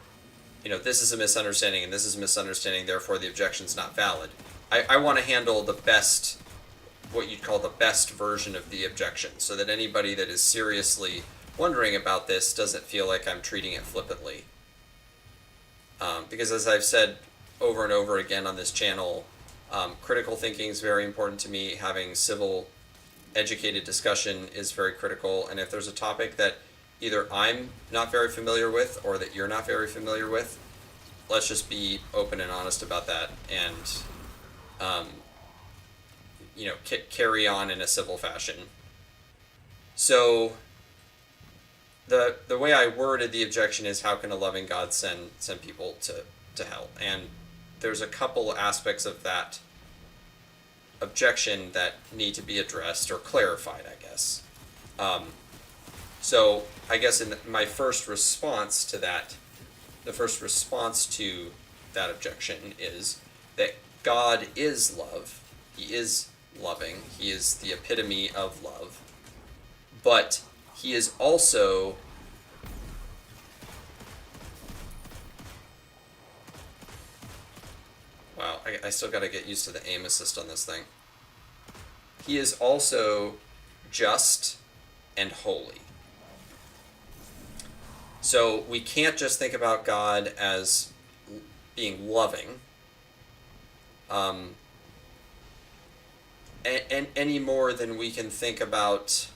this is a misunderstanding and this is a misunderstanding, therefore the objection's not valid. I want to handle the best, what you'd call the best version of the objection, so that anybody that is seriously wondering about this doesn't feel like I'm treating it flippantly. Because as I've said over and over again on this channel, critical thinking is very important to me. Having civil, educated discussion is very critical. And if there's a topic that either I'm not very familiar with or that you're not very familiar with, let's just be open and honest about that and carry on in a civil fashion. So the way I worded the objection is, how can a loving God send people to hell? And there's a couple aspects of that objection that need to be addressed or clarified, I guess. So I guess in my first response to that, objection is that God is love. He is loving. He is the epitome of love. But he is also wow, I still got to get used to the aim assist on this thing. He is also just and holy. So we can't just think about God as being loving, any more than we can think about,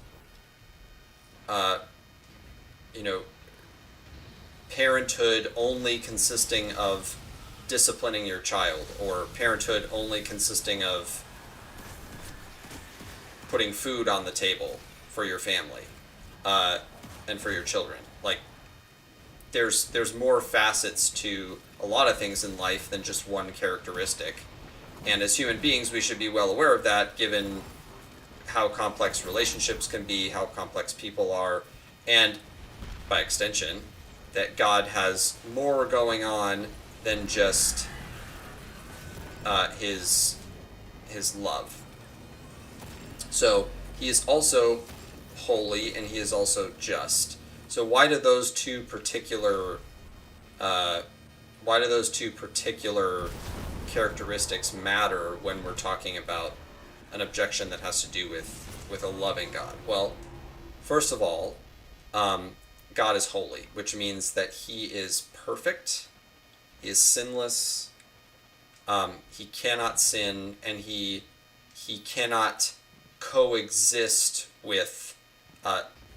parenthood only consisting of disciplining your child, or parenthood only consisting of putting food on the table for your family and for your children. Like, there's more facets to a lot of things in life than just one characteristic. And as human beings, we should be well aware of that, given how complex relationships can be, how complex people are, and by extension, that God has more going on than just his love. So he is also holy and he is also just. So why do those two particular characteristics matter when we're talking about an objection that has to do with a loving God? Well, first of all, God is holy, which means that he is perfect, he is sinless, he cannot sin, and he cannot coexist with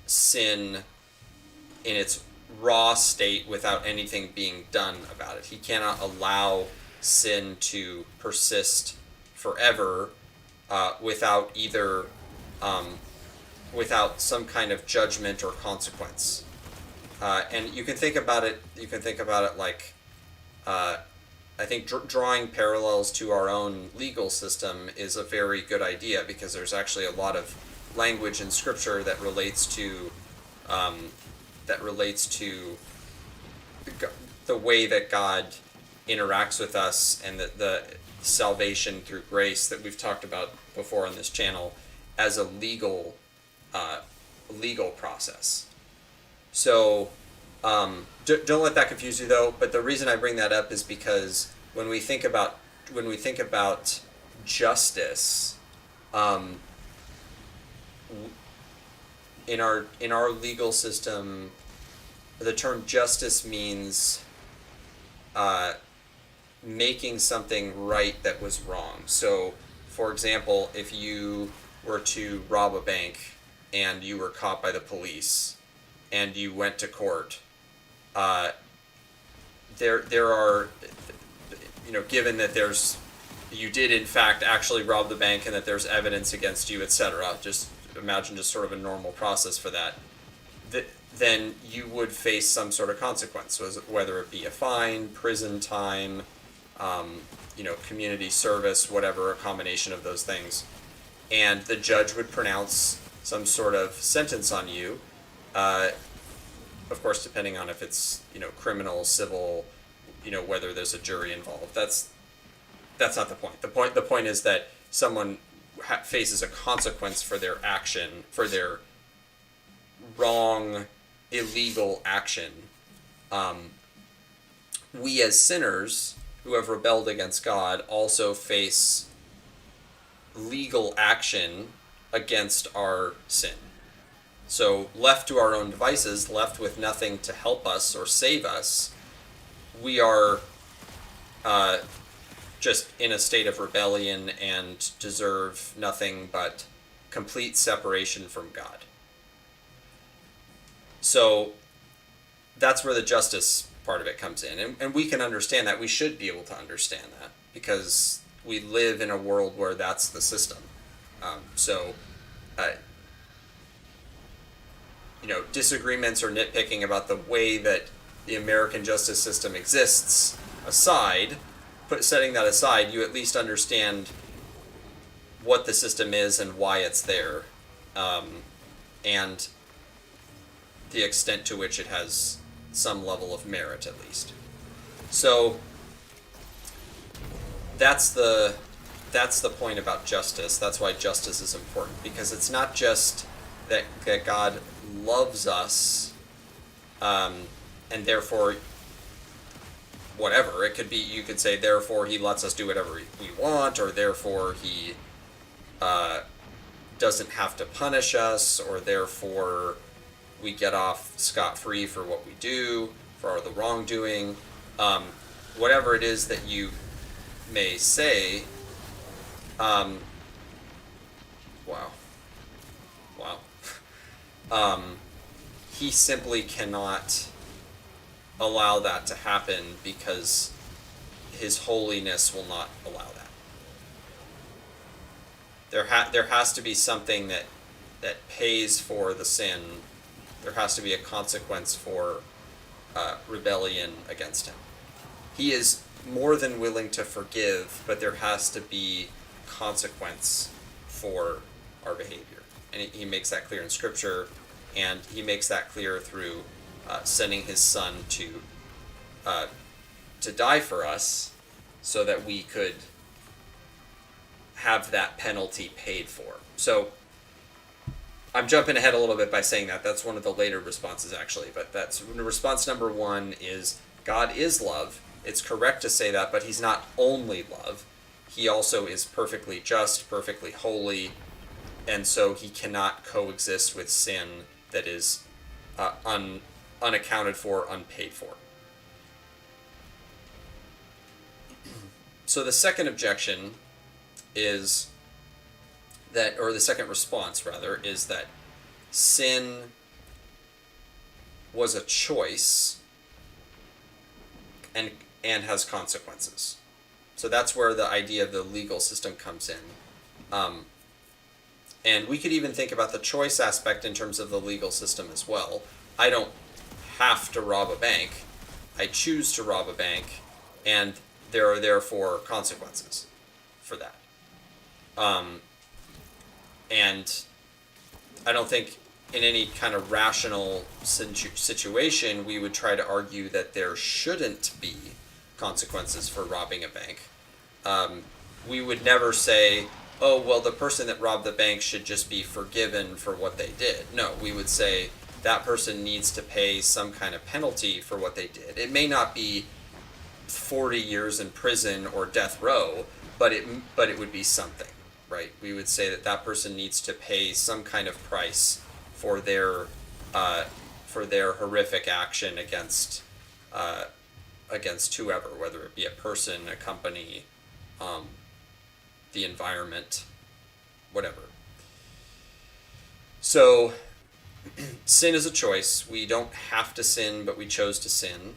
sin in its raw state without anything being done about it. He cannot allow sin to persist forever without either without some kind of judgment or consequence. And you can think about it. Like, I think drawing parallels to our own legal system is a very good idea, because there's actually a lot of language in Scripture that relates to the way that God interacts with us, and the salvation through grace that we've talked about before on this channel as a legal process. So don't let that confuse you though. But the reason I bring that up is because when we think about justice, um, in our legal system, the term justice means making something right that was wrong. So, for example, if you were to rob a bank and you were caught by the police and you went to court, uh, there are, given that you did in fact actually rob the bank and that there's evidence against you, etc. Just imagine just sort of a normal process for that. Then you would face some sort of consequence, whether it be a fine, prison time, community service, whatever, a combination of those things. And the judge would pronounce some sort of sentence on you, of course, depending on if it's, criminal, civil, whether there's a jury involved. That's not the point. The point is that someone faces a consequence for their action, for their wrong, illegal action. We as sinners who have rebelled against God also face legal action against our sin. So, left to our own devices, left with nothing to help us or save us, we are just in a state of rebellion and deserve nothing but complete separation from God. So, that's where the justice part of it comes in. And we can understand that. We should be able to understand that because we live in a world where that's the system. Disagreements or nitpicking about the way that the American justice system exists aside, setting that aside, you at least understand what the system is and why it's there, and the extent to which it has some level of merit, at least. So that's the point about justice. That's why justice is important, because it's not just that God loves us, and therefore whatever. It could be, you could say, therefore he lets us do whatever we want, or therefore he doesn't have to punish us, or therefore we get off scot-free for what we do, for the wrongdoing. Whatever it is that you may say, wow. He simply cannot allow that to happen because his holiness will not allow that. There has to be something that pays for the sin. There has to be a consequence for rebellion against him. He is more than willing to forgive, but there has to be consequence for our behavior. And he makes that clear in Scripture, and he makes that clear through sending his Son to die for us so that we could have that penalty paid for. So I'm jumping ahead a little bit by saying that. That's one of the later responses, actually. But that's response number one is God is love. It's correct to say that, but he's not only love. He also is perfectly just, perfectly holy, and so he cannot coexist with sin that is unaccounted for, unpaid for. So the second objection is that, or the second response rather, is that sin was a choice and has consequences. So that's where the idea of the legal system comes in. And we could even think about the choice aspect in terms of the legal system as well. I don't have to rob a bank. I choose to rob a bank, and there are therefore consequences for that. And I don't think in any kind of rational situation we would try to argue that there shouldn't be consequences for robbing a bank. We would never say, oh, well, the person that robbed the bank should just be forgiven for what they did. No, we would say that person needs to pay some kind of penalty for what they did. It may not be 40 years in prison or death row, but it would be something, right? We would say that that person needs to pay some kind of price for their horrific action against whoever, whether it be a person, a company, the environment, whatever. So sin is a choice. We don't have to sin, but we chose to sin,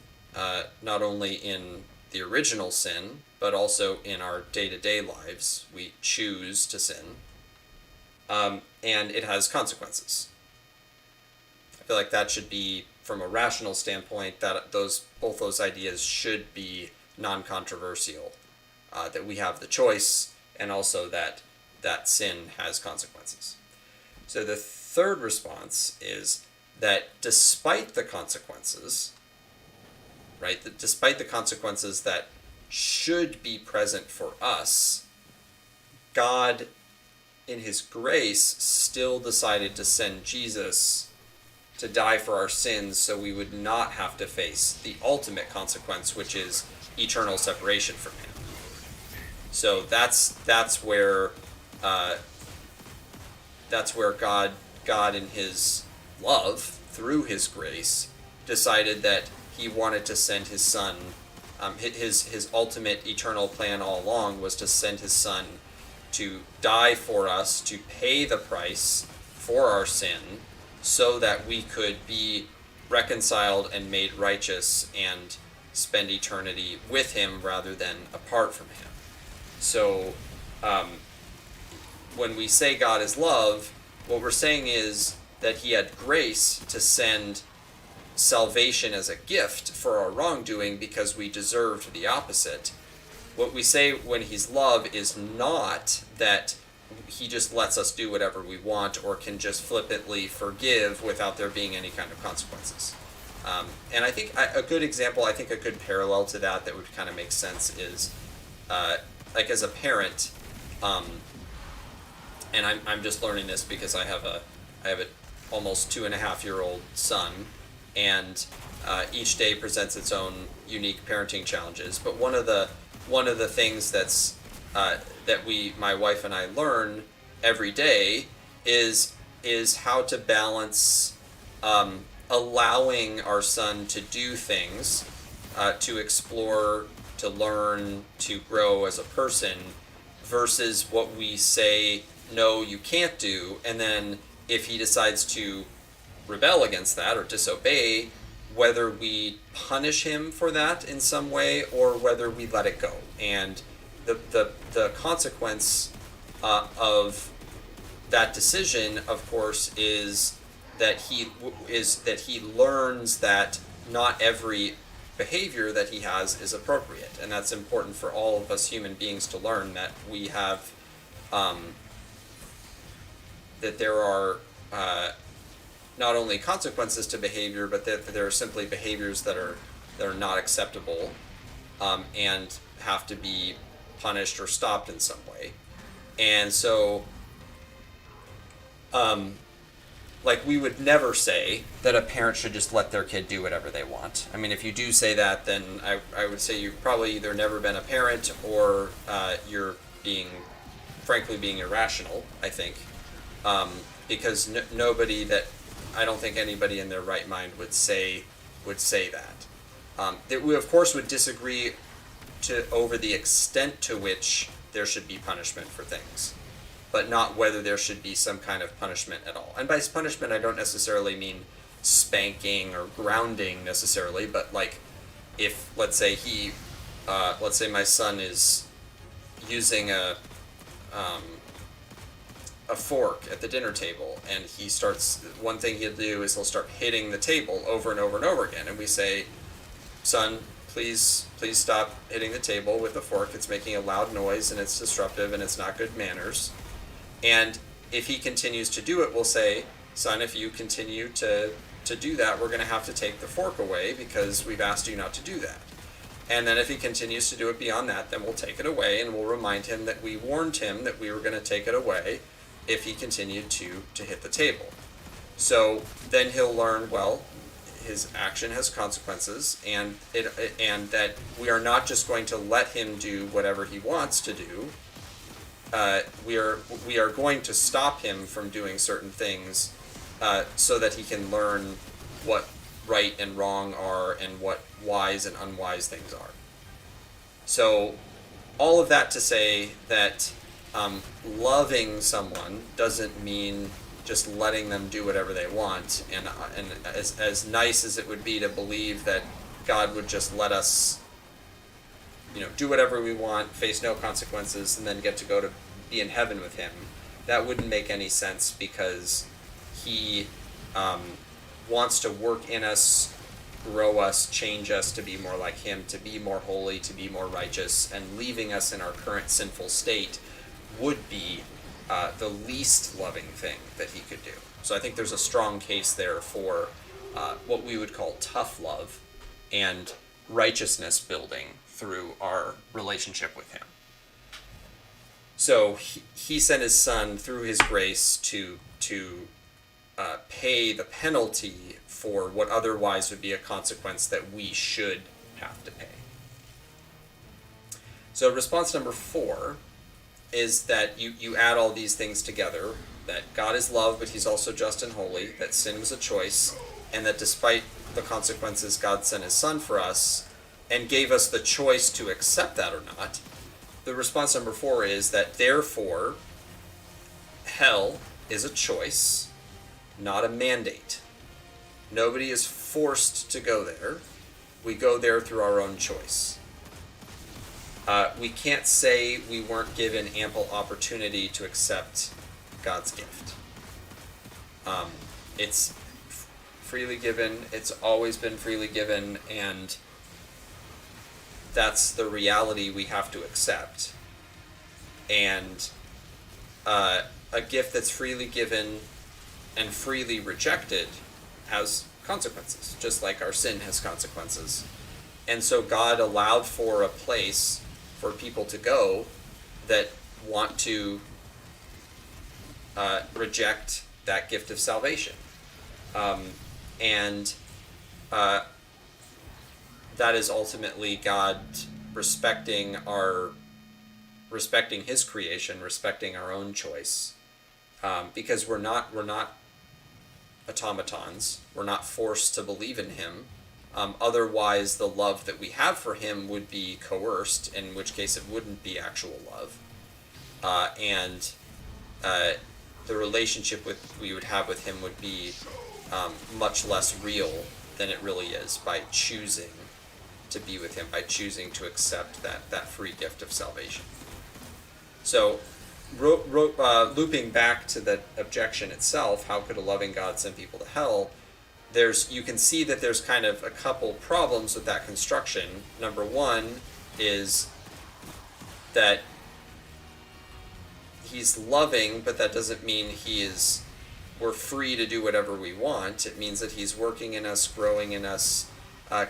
not only in the original sin, but also in our day-to-day lives. We choose to sin, and it has consequences. I feel like that should be, from a rational standpoint, that both those ideas should be non-controversial, that we have the choice, and also that sin has consequences. So the third response is that despite the consequences, right, despite the consequences that should be present for us, God, in his grace, still decided to send Jesus to die for our sins so we would not have to face the ultimate consequence, which is eternal separation from him. So that's where God in his love, through his grace, decided that he wanted to send his son. His ultimate eternal plan all along was to send his son to die for us, to pay the price for our sin, so that we could be reconciled and made righteous and spend eternity with him rather than apart from him. So when we say God is love, what we're saying is that he had grace to send salvation as a gift for our wrongdoing because we deserved the opposite. What we say when he's love is not that he just lets us do whatever we want or can just flippantly forgive without there being any kind of consequences. And I think a good example, I think a good parallel to that would kind of make sense is, like as a parent, and I'm just learning this because I have a almost 2.5-year-old son, and each day presents its own unique parenting challenges. But one of the things that's that my wife and I learn every day is how to balance allowing our son to do things, to explore, to learn, to grow as a person, versus what we say, no, you can't do, and then if he decides to rebel against that or disobey, whether we punish him for that in some way or whether we let it go. And the consequence of that decision, of course, is that he learns that not every behavior that he has is appropriate, and that's important for all of us human beings to learn, that we have that there are not only consequences to behavior, but that there are simply behaviors that are not acceptable, and have to be punished or stopped in some way. And so, like, we would never say that a parent should just let their kid do whatever they want. I mean, if you do say that, then I would say you've probably either never been a parent or you're frankly being irrational, I think. Because I don't think anybody in their right mind would say that. That we, of course, would disagree over the extent to which there should be punishment for things, but not whether there should be some kind of punishment at all. And by punishment, I don't necessarily mean spanking or grounding necessarily, but like if, let's say my son is using a fork at the dinner table, and one thing he'll do is he'll start hitting the table over and over and over again, and we say, son, please stop hitting the table with the fork. It's making a loud noise and it's disruptive and it's not good manners. And if he continues to do it, we'll say, son, if you continue to do that, we're going to have to take the fork away because we've asked you not to do that. And then if he continues to do it beyond that, then we'll take it away, and we'll remind him that we warned him that we were going to take it away if he continued to hit the table. So then he'll learn, well, his action has consequences, and that we are not just going to let him do whatever he wants to do. We are going to stop him from doing certain things, so that he can learn what right and wrong are and what wise and unwise things are. So all of that to say that loving someone doesn't mean just letting them do whatever they want, and as nice as it would be to believe that God would just let us, do whatever we want, face no consequences, and then get to go to be in heaven with him, that wouldn't make any sense, because he wants to work in us, grow us, change us to be more like him, to be more holy, to be more righteous, and leaving us in our current sinful state would be the least loving thing that he could do. So I think there's a strong case there for what we would call tough love and righteousness building through our relationship with him. So he sent his son through his grace to pay the penalty for what otherwise would be a consequence that we should have to pay. So response number 4 is that you add all these things together, that God is love, but he's also just and holy, that sin was a choice, and that despite the consequences, God sent his son for us and gave us the choice to accept that or not. The response number 4 is that therefore hell is a choice, not a mandate. Nobody is forced to go there. We go there through our own choice. We can't say we weren't given ample opportunity to accept God's gift. It's freely given. It's always been freely given, and that's the reality we have to accept. And a gift that's freely given and freely rejected has consequences, just like our sin has consequences. And so God allowed for a place for people to go that want to reject that gift of salvation. And that is ultimately God respecting his creation, respecting our own choice, because we're not automatons. We're not forced to believe in him. Otherwise, the love that we have for him would be coerced, in which case it wouldn't be actual love. And the relationship we would have with him would be much less real than it really is by choosing to be with him, by choosing to accept that free gift of salvation. So, looping back to the objection itself, how could a loving God send people to hell? You can see that there's kind of a couple problems with that construction. Number one is that he's loving, but that doesn't mean we're free to do whatever we want. It means that he's working in us, growing in us,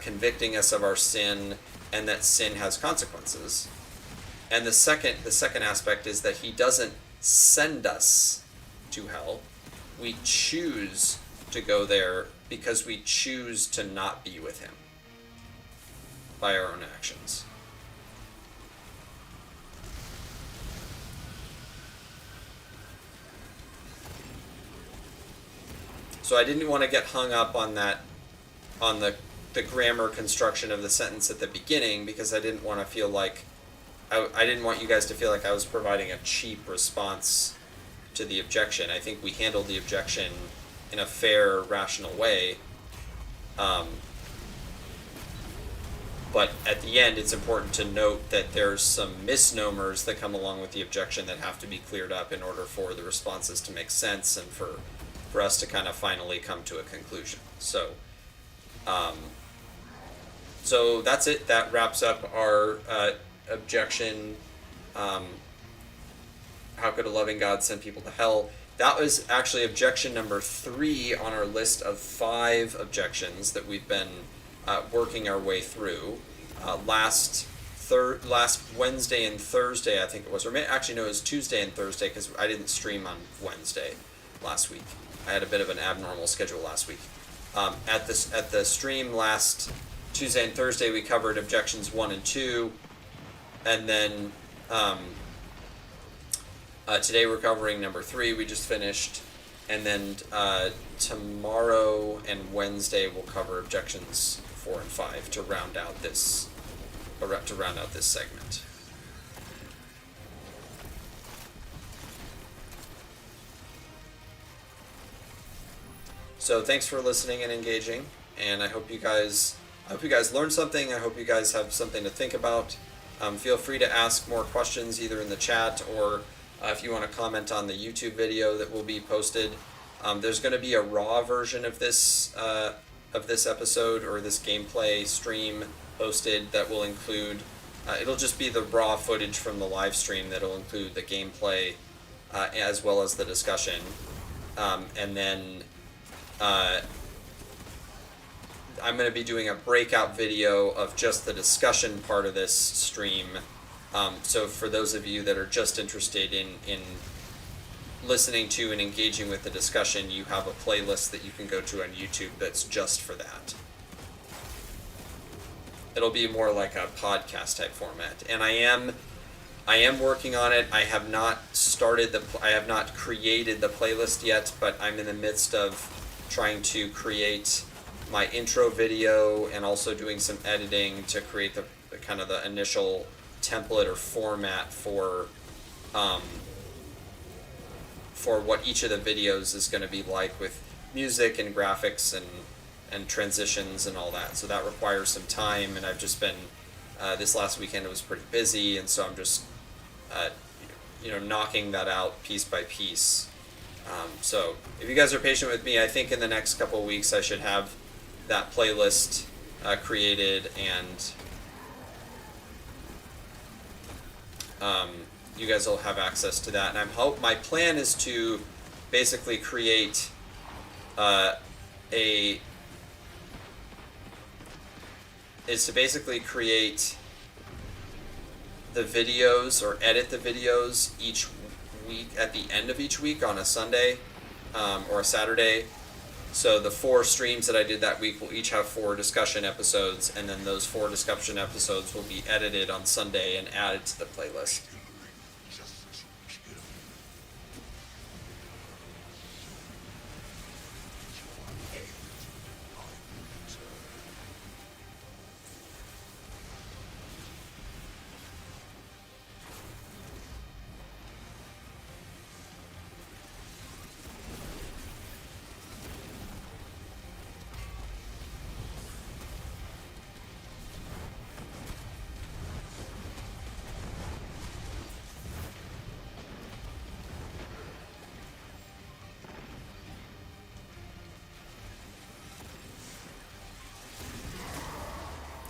convicting us of our sin, and that sin has consequences. And the second aspect is that he doesn't send us to hell. We choose to go there because we choose to not be with him by our own actions. So I didn't want to get hung up on the grammar construction of the sentence at the beginning, because I didn't want to feel like I didn't want you guys to feel like I was providing a cheap response to the objection. I think we handled the objection in a fair, rational way. But at the end, it's important to note that there's some misnomers that come along with the objection that have to be cleared up in order for the responses to make sense and for us to kind of finally come to a conclusion. So that's it. That wraps up our objection. How could a loving God send people to hell? That was actually objection number 3 on our list of 5 objections that we've been working our way through. Last Wednesday and Thursday, I think it was, or actually no, it was Tuesday and Thursday, because I didn't stream on Wednesday last week. I had a bit of an abnormal schedule last week. At the stream last Tuesday and Thursday, we covered objections 1 and 2, and then today we're covering number 3. We just finished, and then tomorrow and Wednesday we'll cover objections 4 and 5 to round out this segment. So thanks for listening and engaging, and I hope you guys learned something. I hope you guys have something to think about. Feel free to ask more questions either in the chat or if you want to comment on the YouTube video that will be posted. There's going to be a raw version of this episode or this gameplay stream posted that will include. It'll just be the raw footage from the live stream that'll include the gameplay as well as the discussion, and then. I'm going to be doing a breakout video of just the discussion part of this stream. So for those of you that are just interested in listening to and engaging with the discussion, you have a playlist that you can go to on YouTube that's just for that. It'll be more like a podcast type format, and I am working on it. I have not created the playlist yet, but I'm in the midst of trying to create my intro video and also doing some editing to create the kind of the initial template or format for what each of the videos is going to be like, with music and graphics and transitions and all that. So that requires some time, and I've just been this last weekend it was pretty busy, and so I'm just knocking that out piece by piece. So if you guys are patient with me, I think in the next couple of weeks I should have that playlist created, and you guys will have access to that. And my plan is to basically create the videos or edit the videos each week at the end of each week on a Sunday or a Saturday. So the 4 streams that I did that week will each have 4 discussion episodes, and then those 4 discussion episodes will be edited on Sunday and added to the playlist.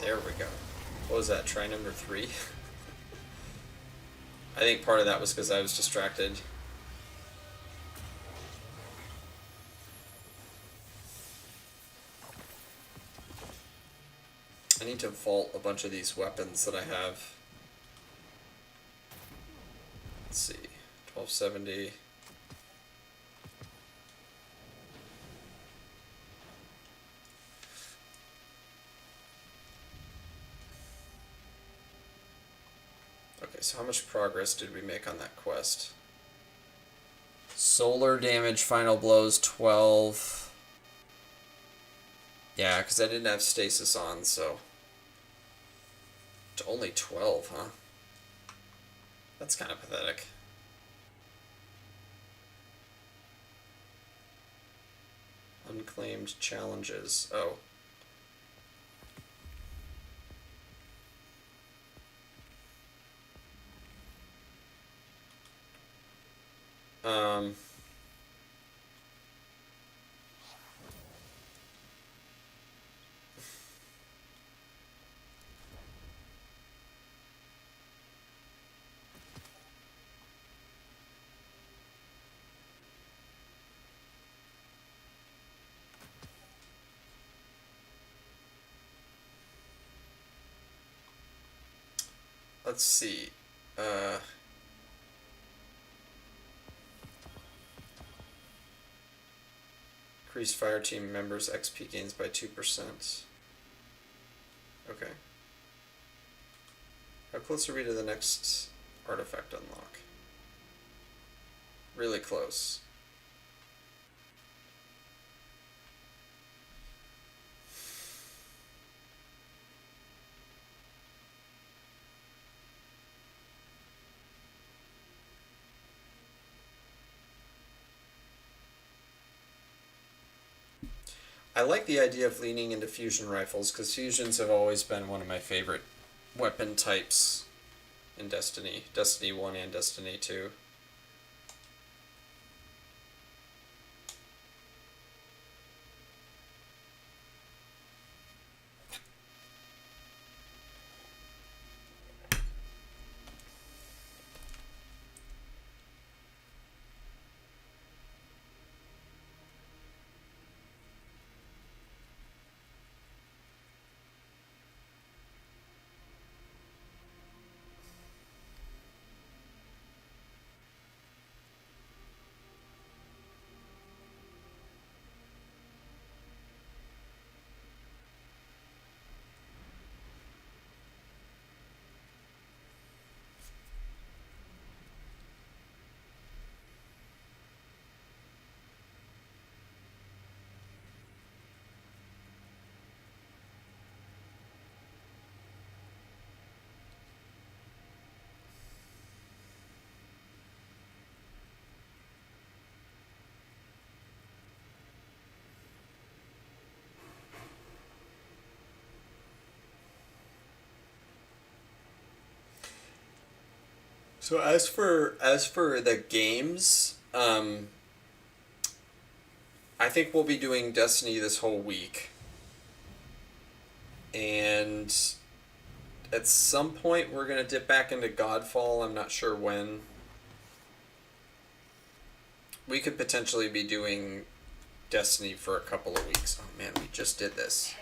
There we go. What was that? Try number 3? I think part of that was because I was distracted. I need to vault a bunch of these weapons that I have. Let's see. 1270. Okay, so how much progress did we make on that quest? Solar damage, final blows, 12. Yeah, because I didn't have stasis on, so... It's only 12, huh? That's kind of pathetic. Unclaimed challenges. Oh. Let's see. Increase fire team members' XP gains by 2%. Okay. How close are we to the next artifact unlock? Really close. I like the idea of leaning into fusion rifles because fusions have always been one of my favorite weapon types in Destiny. Destiny 1 and Destiny 2. So as for the games, I think we'll be doing Destiny this whole week, and at some point we're gonna dip back into Godfall. I'm not sure when. We could potentially be doing Destiny for a couple of weeks. Oh man, we just did this.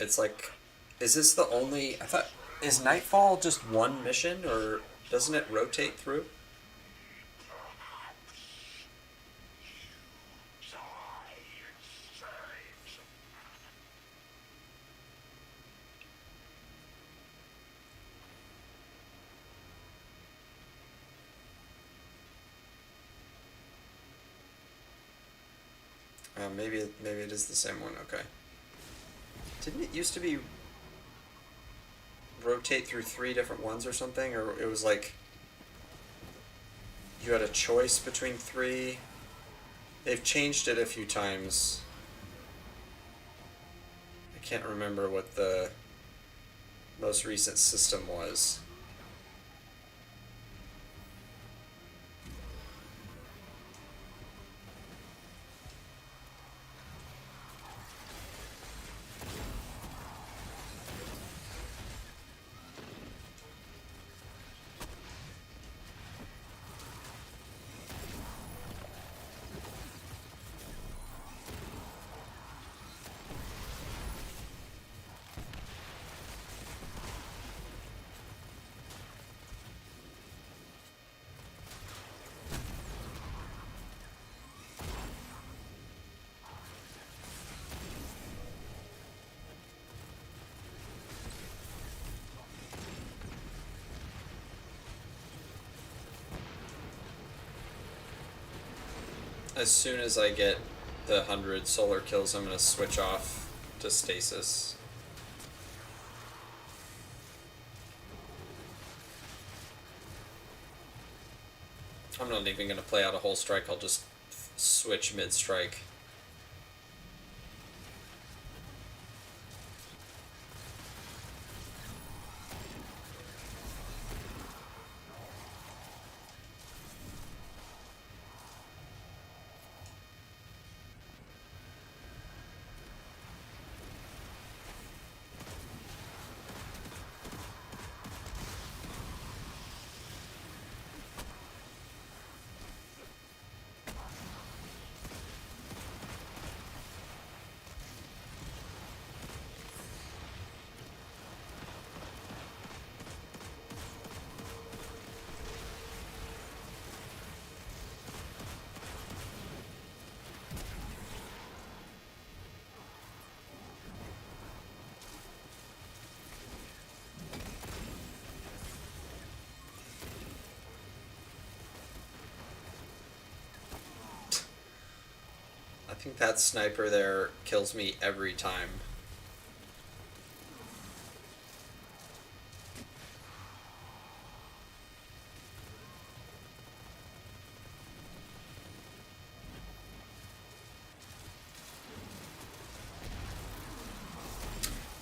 It's like, is this the only? I thought, is Nightfall just one mission, or doesn't it rotate through? Maybe it is the same one. Okay. Didn't it used to be rotate through 3 different ones or something, or it was like you had a choice between 3? They've changed it a few times. I can't remember what the most recent system was. As soon as I get the 100 solar kills, I'm going to switch off to stasis. I'm not even going to play out a whole strike, I'll just switch mid-strike. I think that sniper there kills me every time.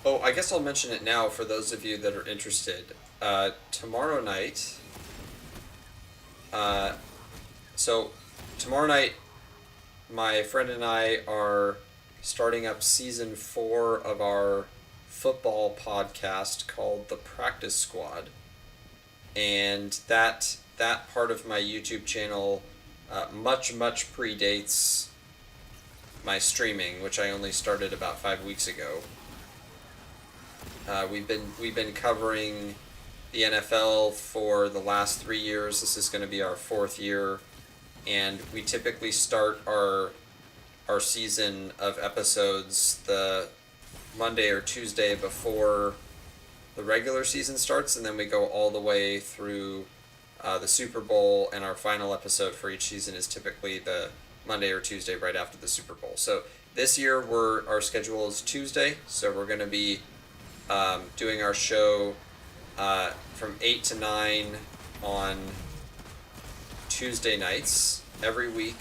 Oh, I guess I'll mention it now for those of you that are interested. Tomorrow night. Uh, so, tomorrow night, my friend and I are starting up season 4 of our football podcast called The Practice Squad, and that part of my YouTube channel much predates my streaming, which I only started about 5 weeks ago. We've been covering the NFL for the last 3 years. This is going to be our 4th year, and we typically start our season of episodes the Monday or Tuesday before the regular season starts, and then we go all the way through the Super Bowl, and our final episode for each season is typically the Monday or Tuesday right after the Super Bowl. So this year our schedule is Tuesday, so we're going to be doing our show from 8 to 9 on Tuesday nights every week.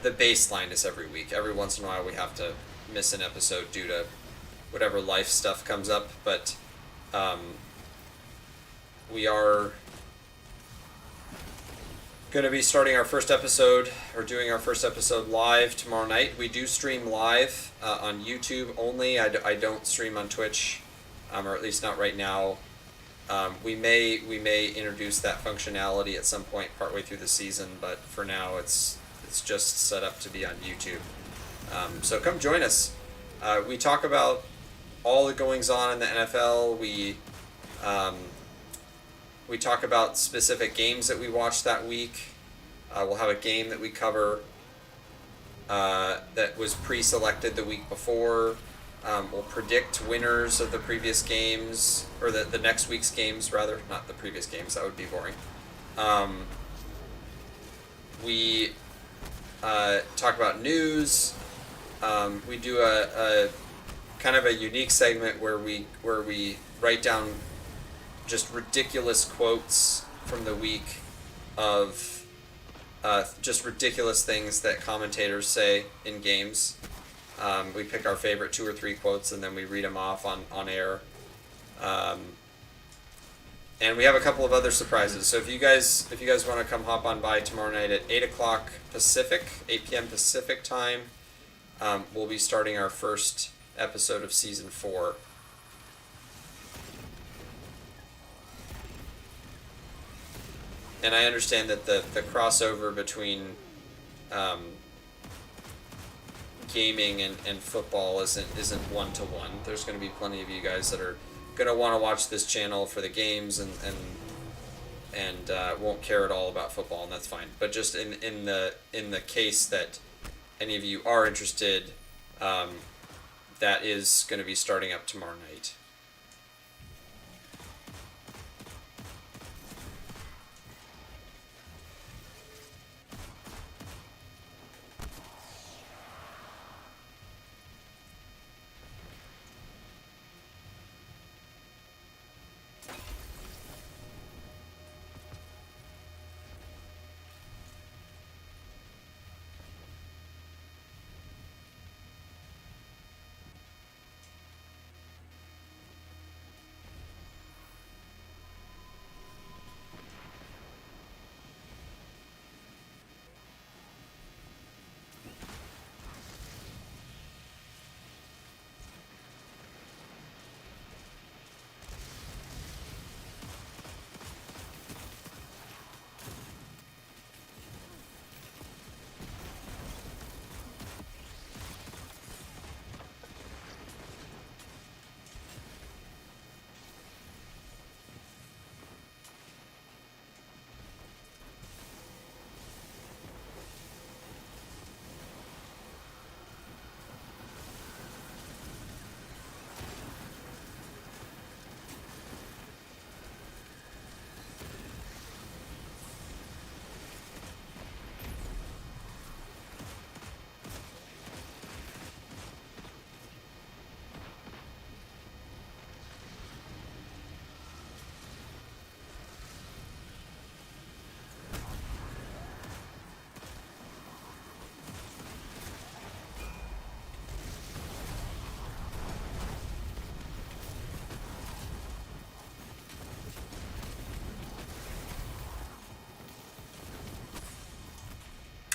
The baseline is every week. Every once in a while we have to miss an episode due to whatever life stuff comes up, but we are going to be starting our first episode, or doing our first episode live tomorrow night. We do stream live on YouTube only. I don't stream on Twitch, or at least not right now. We may introduce that functionality at some point partway through the season, but for now it's just set up to be on YouTube. So come join us. We talk about all the goings on in the NFL. We talk about specific games that we watched that week. We'll have a game that we cover that was pre-selected the week before. We'll predict winners of the previous games, or the next week's games, rather. Not the previous games, that would be boring. We talk about news. We do a kind of a unique segment where we write down just ridiculous quotes from the week of just ridiculous things that commentators say in games. We pick our favorite 2 or 3 quotes and then we read them off on air. And we have a couple of other surprises. So if you guys want to come hop on by tomorrow night at 8 o'clock Pacific, 8 p.m. Pacific time, we'll be starting our first episode of season 4. And I understand that the crossover between gaming and football isn't 1-to-1. There's going to be plenty of you guys that are going to want to watch this channel for the games and won't care at all about football, and that's fine. But just in the case that any of you are interested, that is going to be starting up tomorrow night.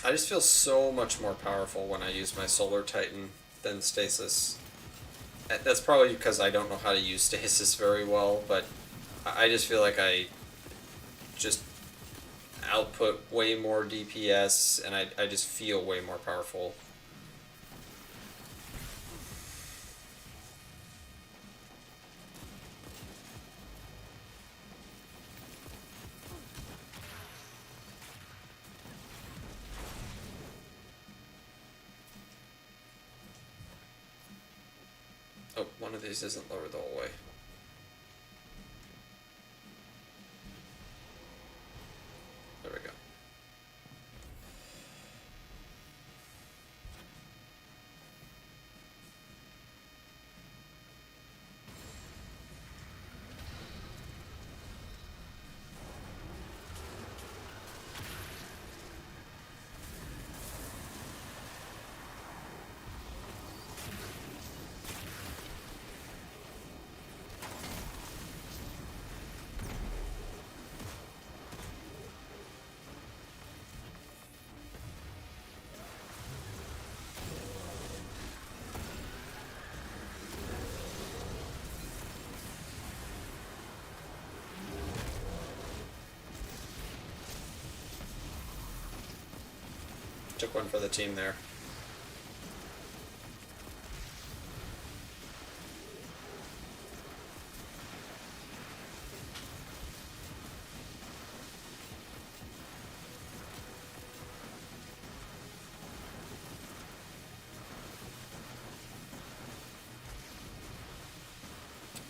I just feel so much more powerful when I use my Solar Titan than Stasis. That's probably because I don't know how to use Stasis very well, but I just feel like I just output way more DPS, and I just feel way more powerful. Oh, one of these isn't lower the whole way. There we go. Took one for the team there.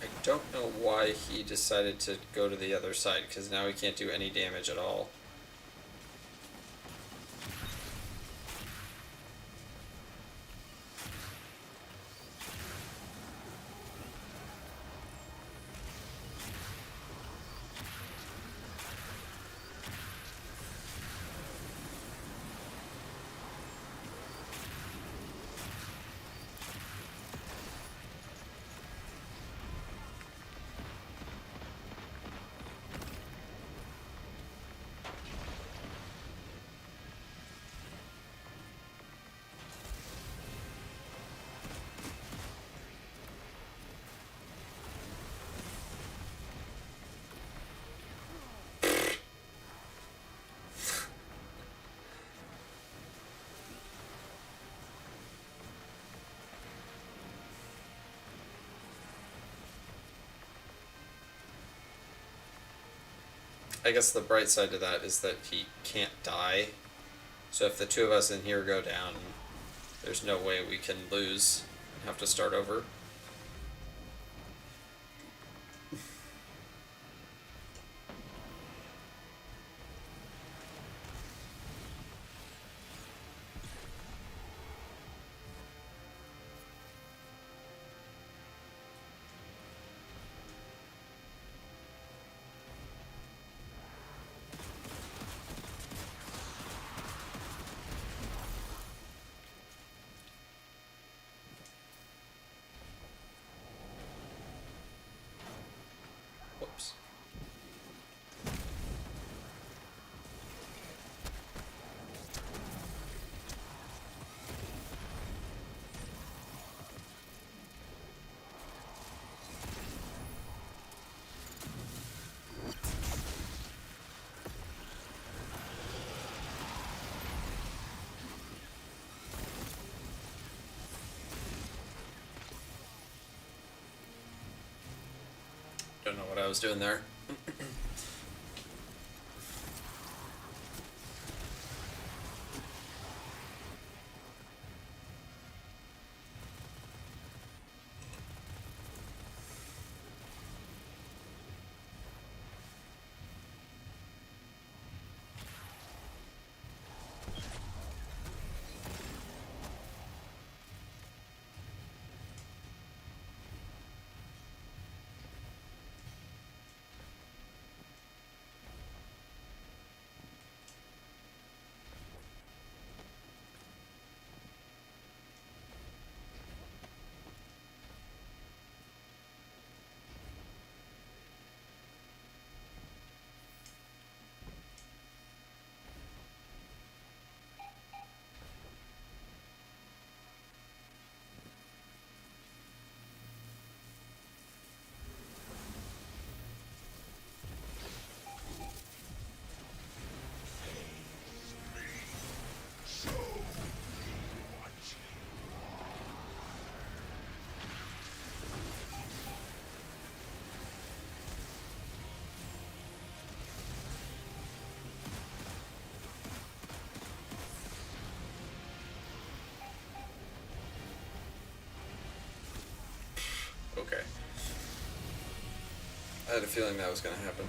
I don't know why he decided to go to the other side, because now he can't do any damage at all. I guess the bright side to that is that he can't die. So if the two of us in here go down, there's no way we can lose and have to start over. Whoops. Don't know what I was doing there. had a feeling that was going to happen.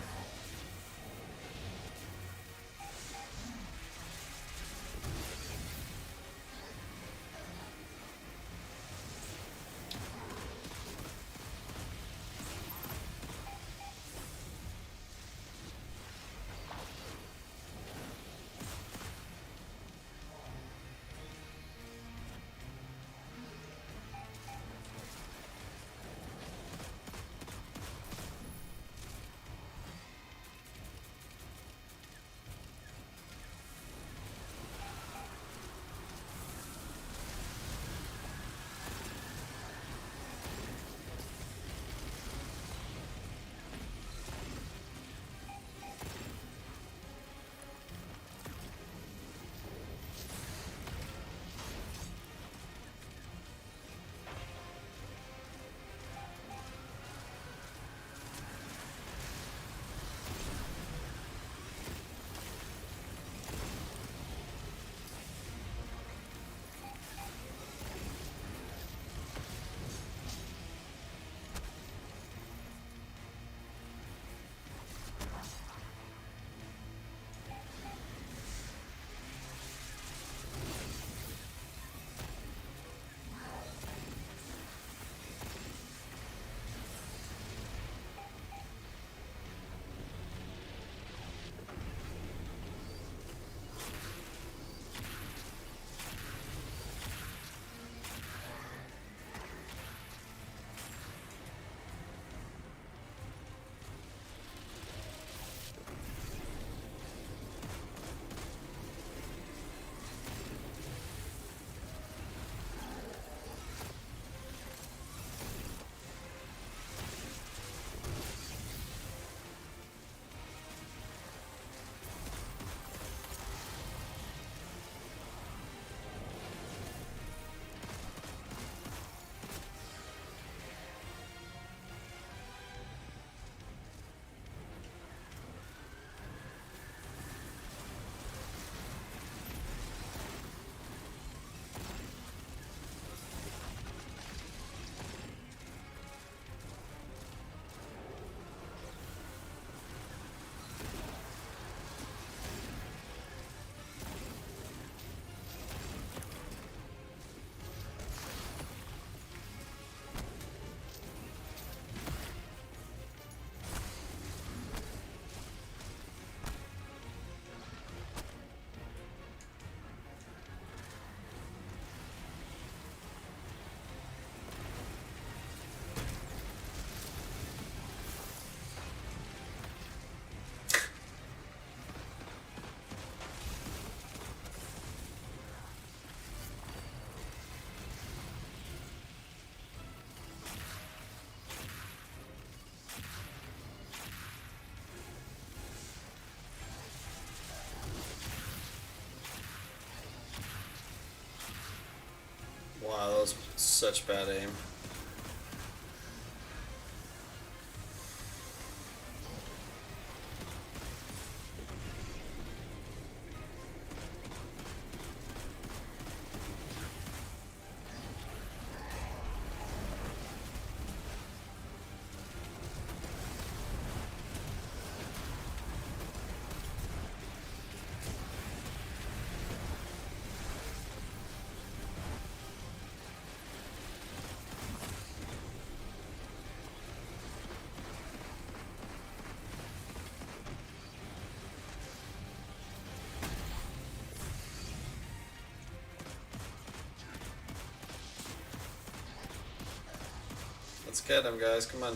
Wow, that was such bad aim. Let's get him, guys. Come on.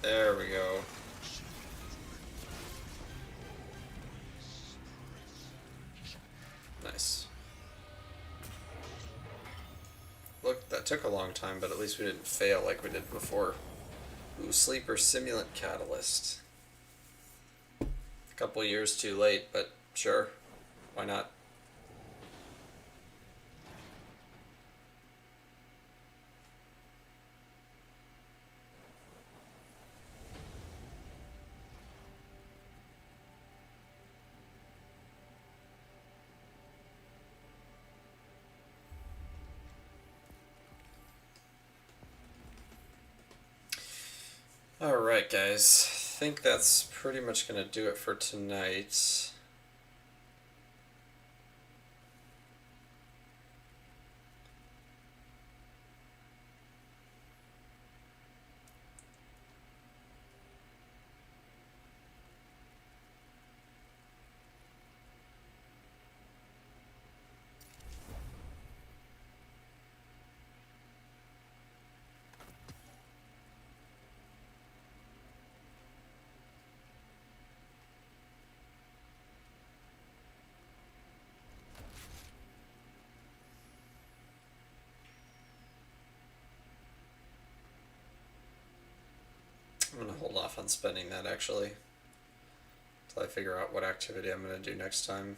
There we go. Nice. Look, that took a long time, but at least we didn't fail like we did before. Ooh, Sleeper Simulant Catalyst. A couple years too late, but sure. Why not? All right, guys. I think that's pretty much going to do it for tonight. I'm going to hold off on spending that actually until I figure out what activity I'm going to do next time.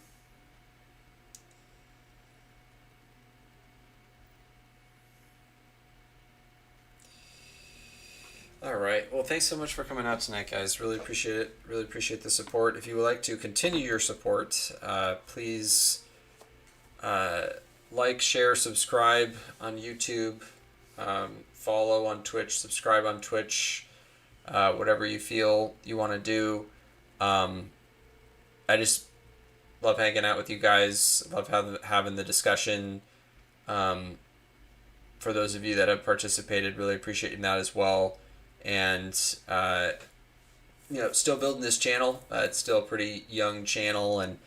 All right. Well, thanks so much for coming out tonight, guys. Really appreciate it. Really appreciate the support. If you would like to continue your support, please like, share, subscribe on YouTube, follow on Twitch, subscribe on Twitch, whatever you feel you want to do. I just love hanging out with you guys. Love having the discussion. For those of you that have participated, really appreciating that as well. And still building this channel. It's still a pretty young channel, and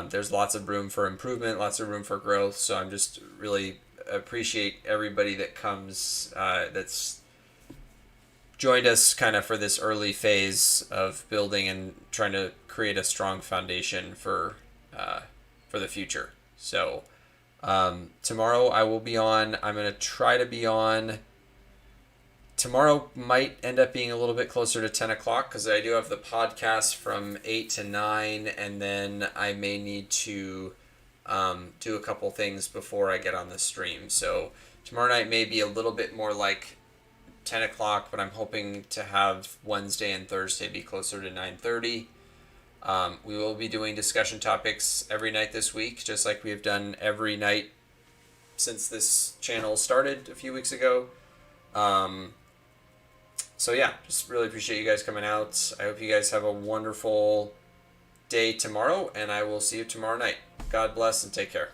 there's lots of room for improvement, lots of room for growth. So I'm just really appreciate everybody that comes, that's joined us kind of for this early phase of building and trying to create a strong foundation for the future. So tomorrow I will be on. I'm going to try to be on. Tomorrow might end up being a little bit closer to 10 o'clock because I do have the podcast from 8 to 9, and then I may need to do a couple things before I get on the stream. So tomorrow night may be a little bit more like 10 o'clock, but I'm hoping to have Wednesday and Thursday be closer to 9:30. We will be doing discussion topics every night this week, just like we have done every night since this channel started a few weeks ago. So yeah, just really appreciate you guys coming out. I hope you guys have a wonderful day tomorrow, and I will see you tomorrow night. God bless and take care.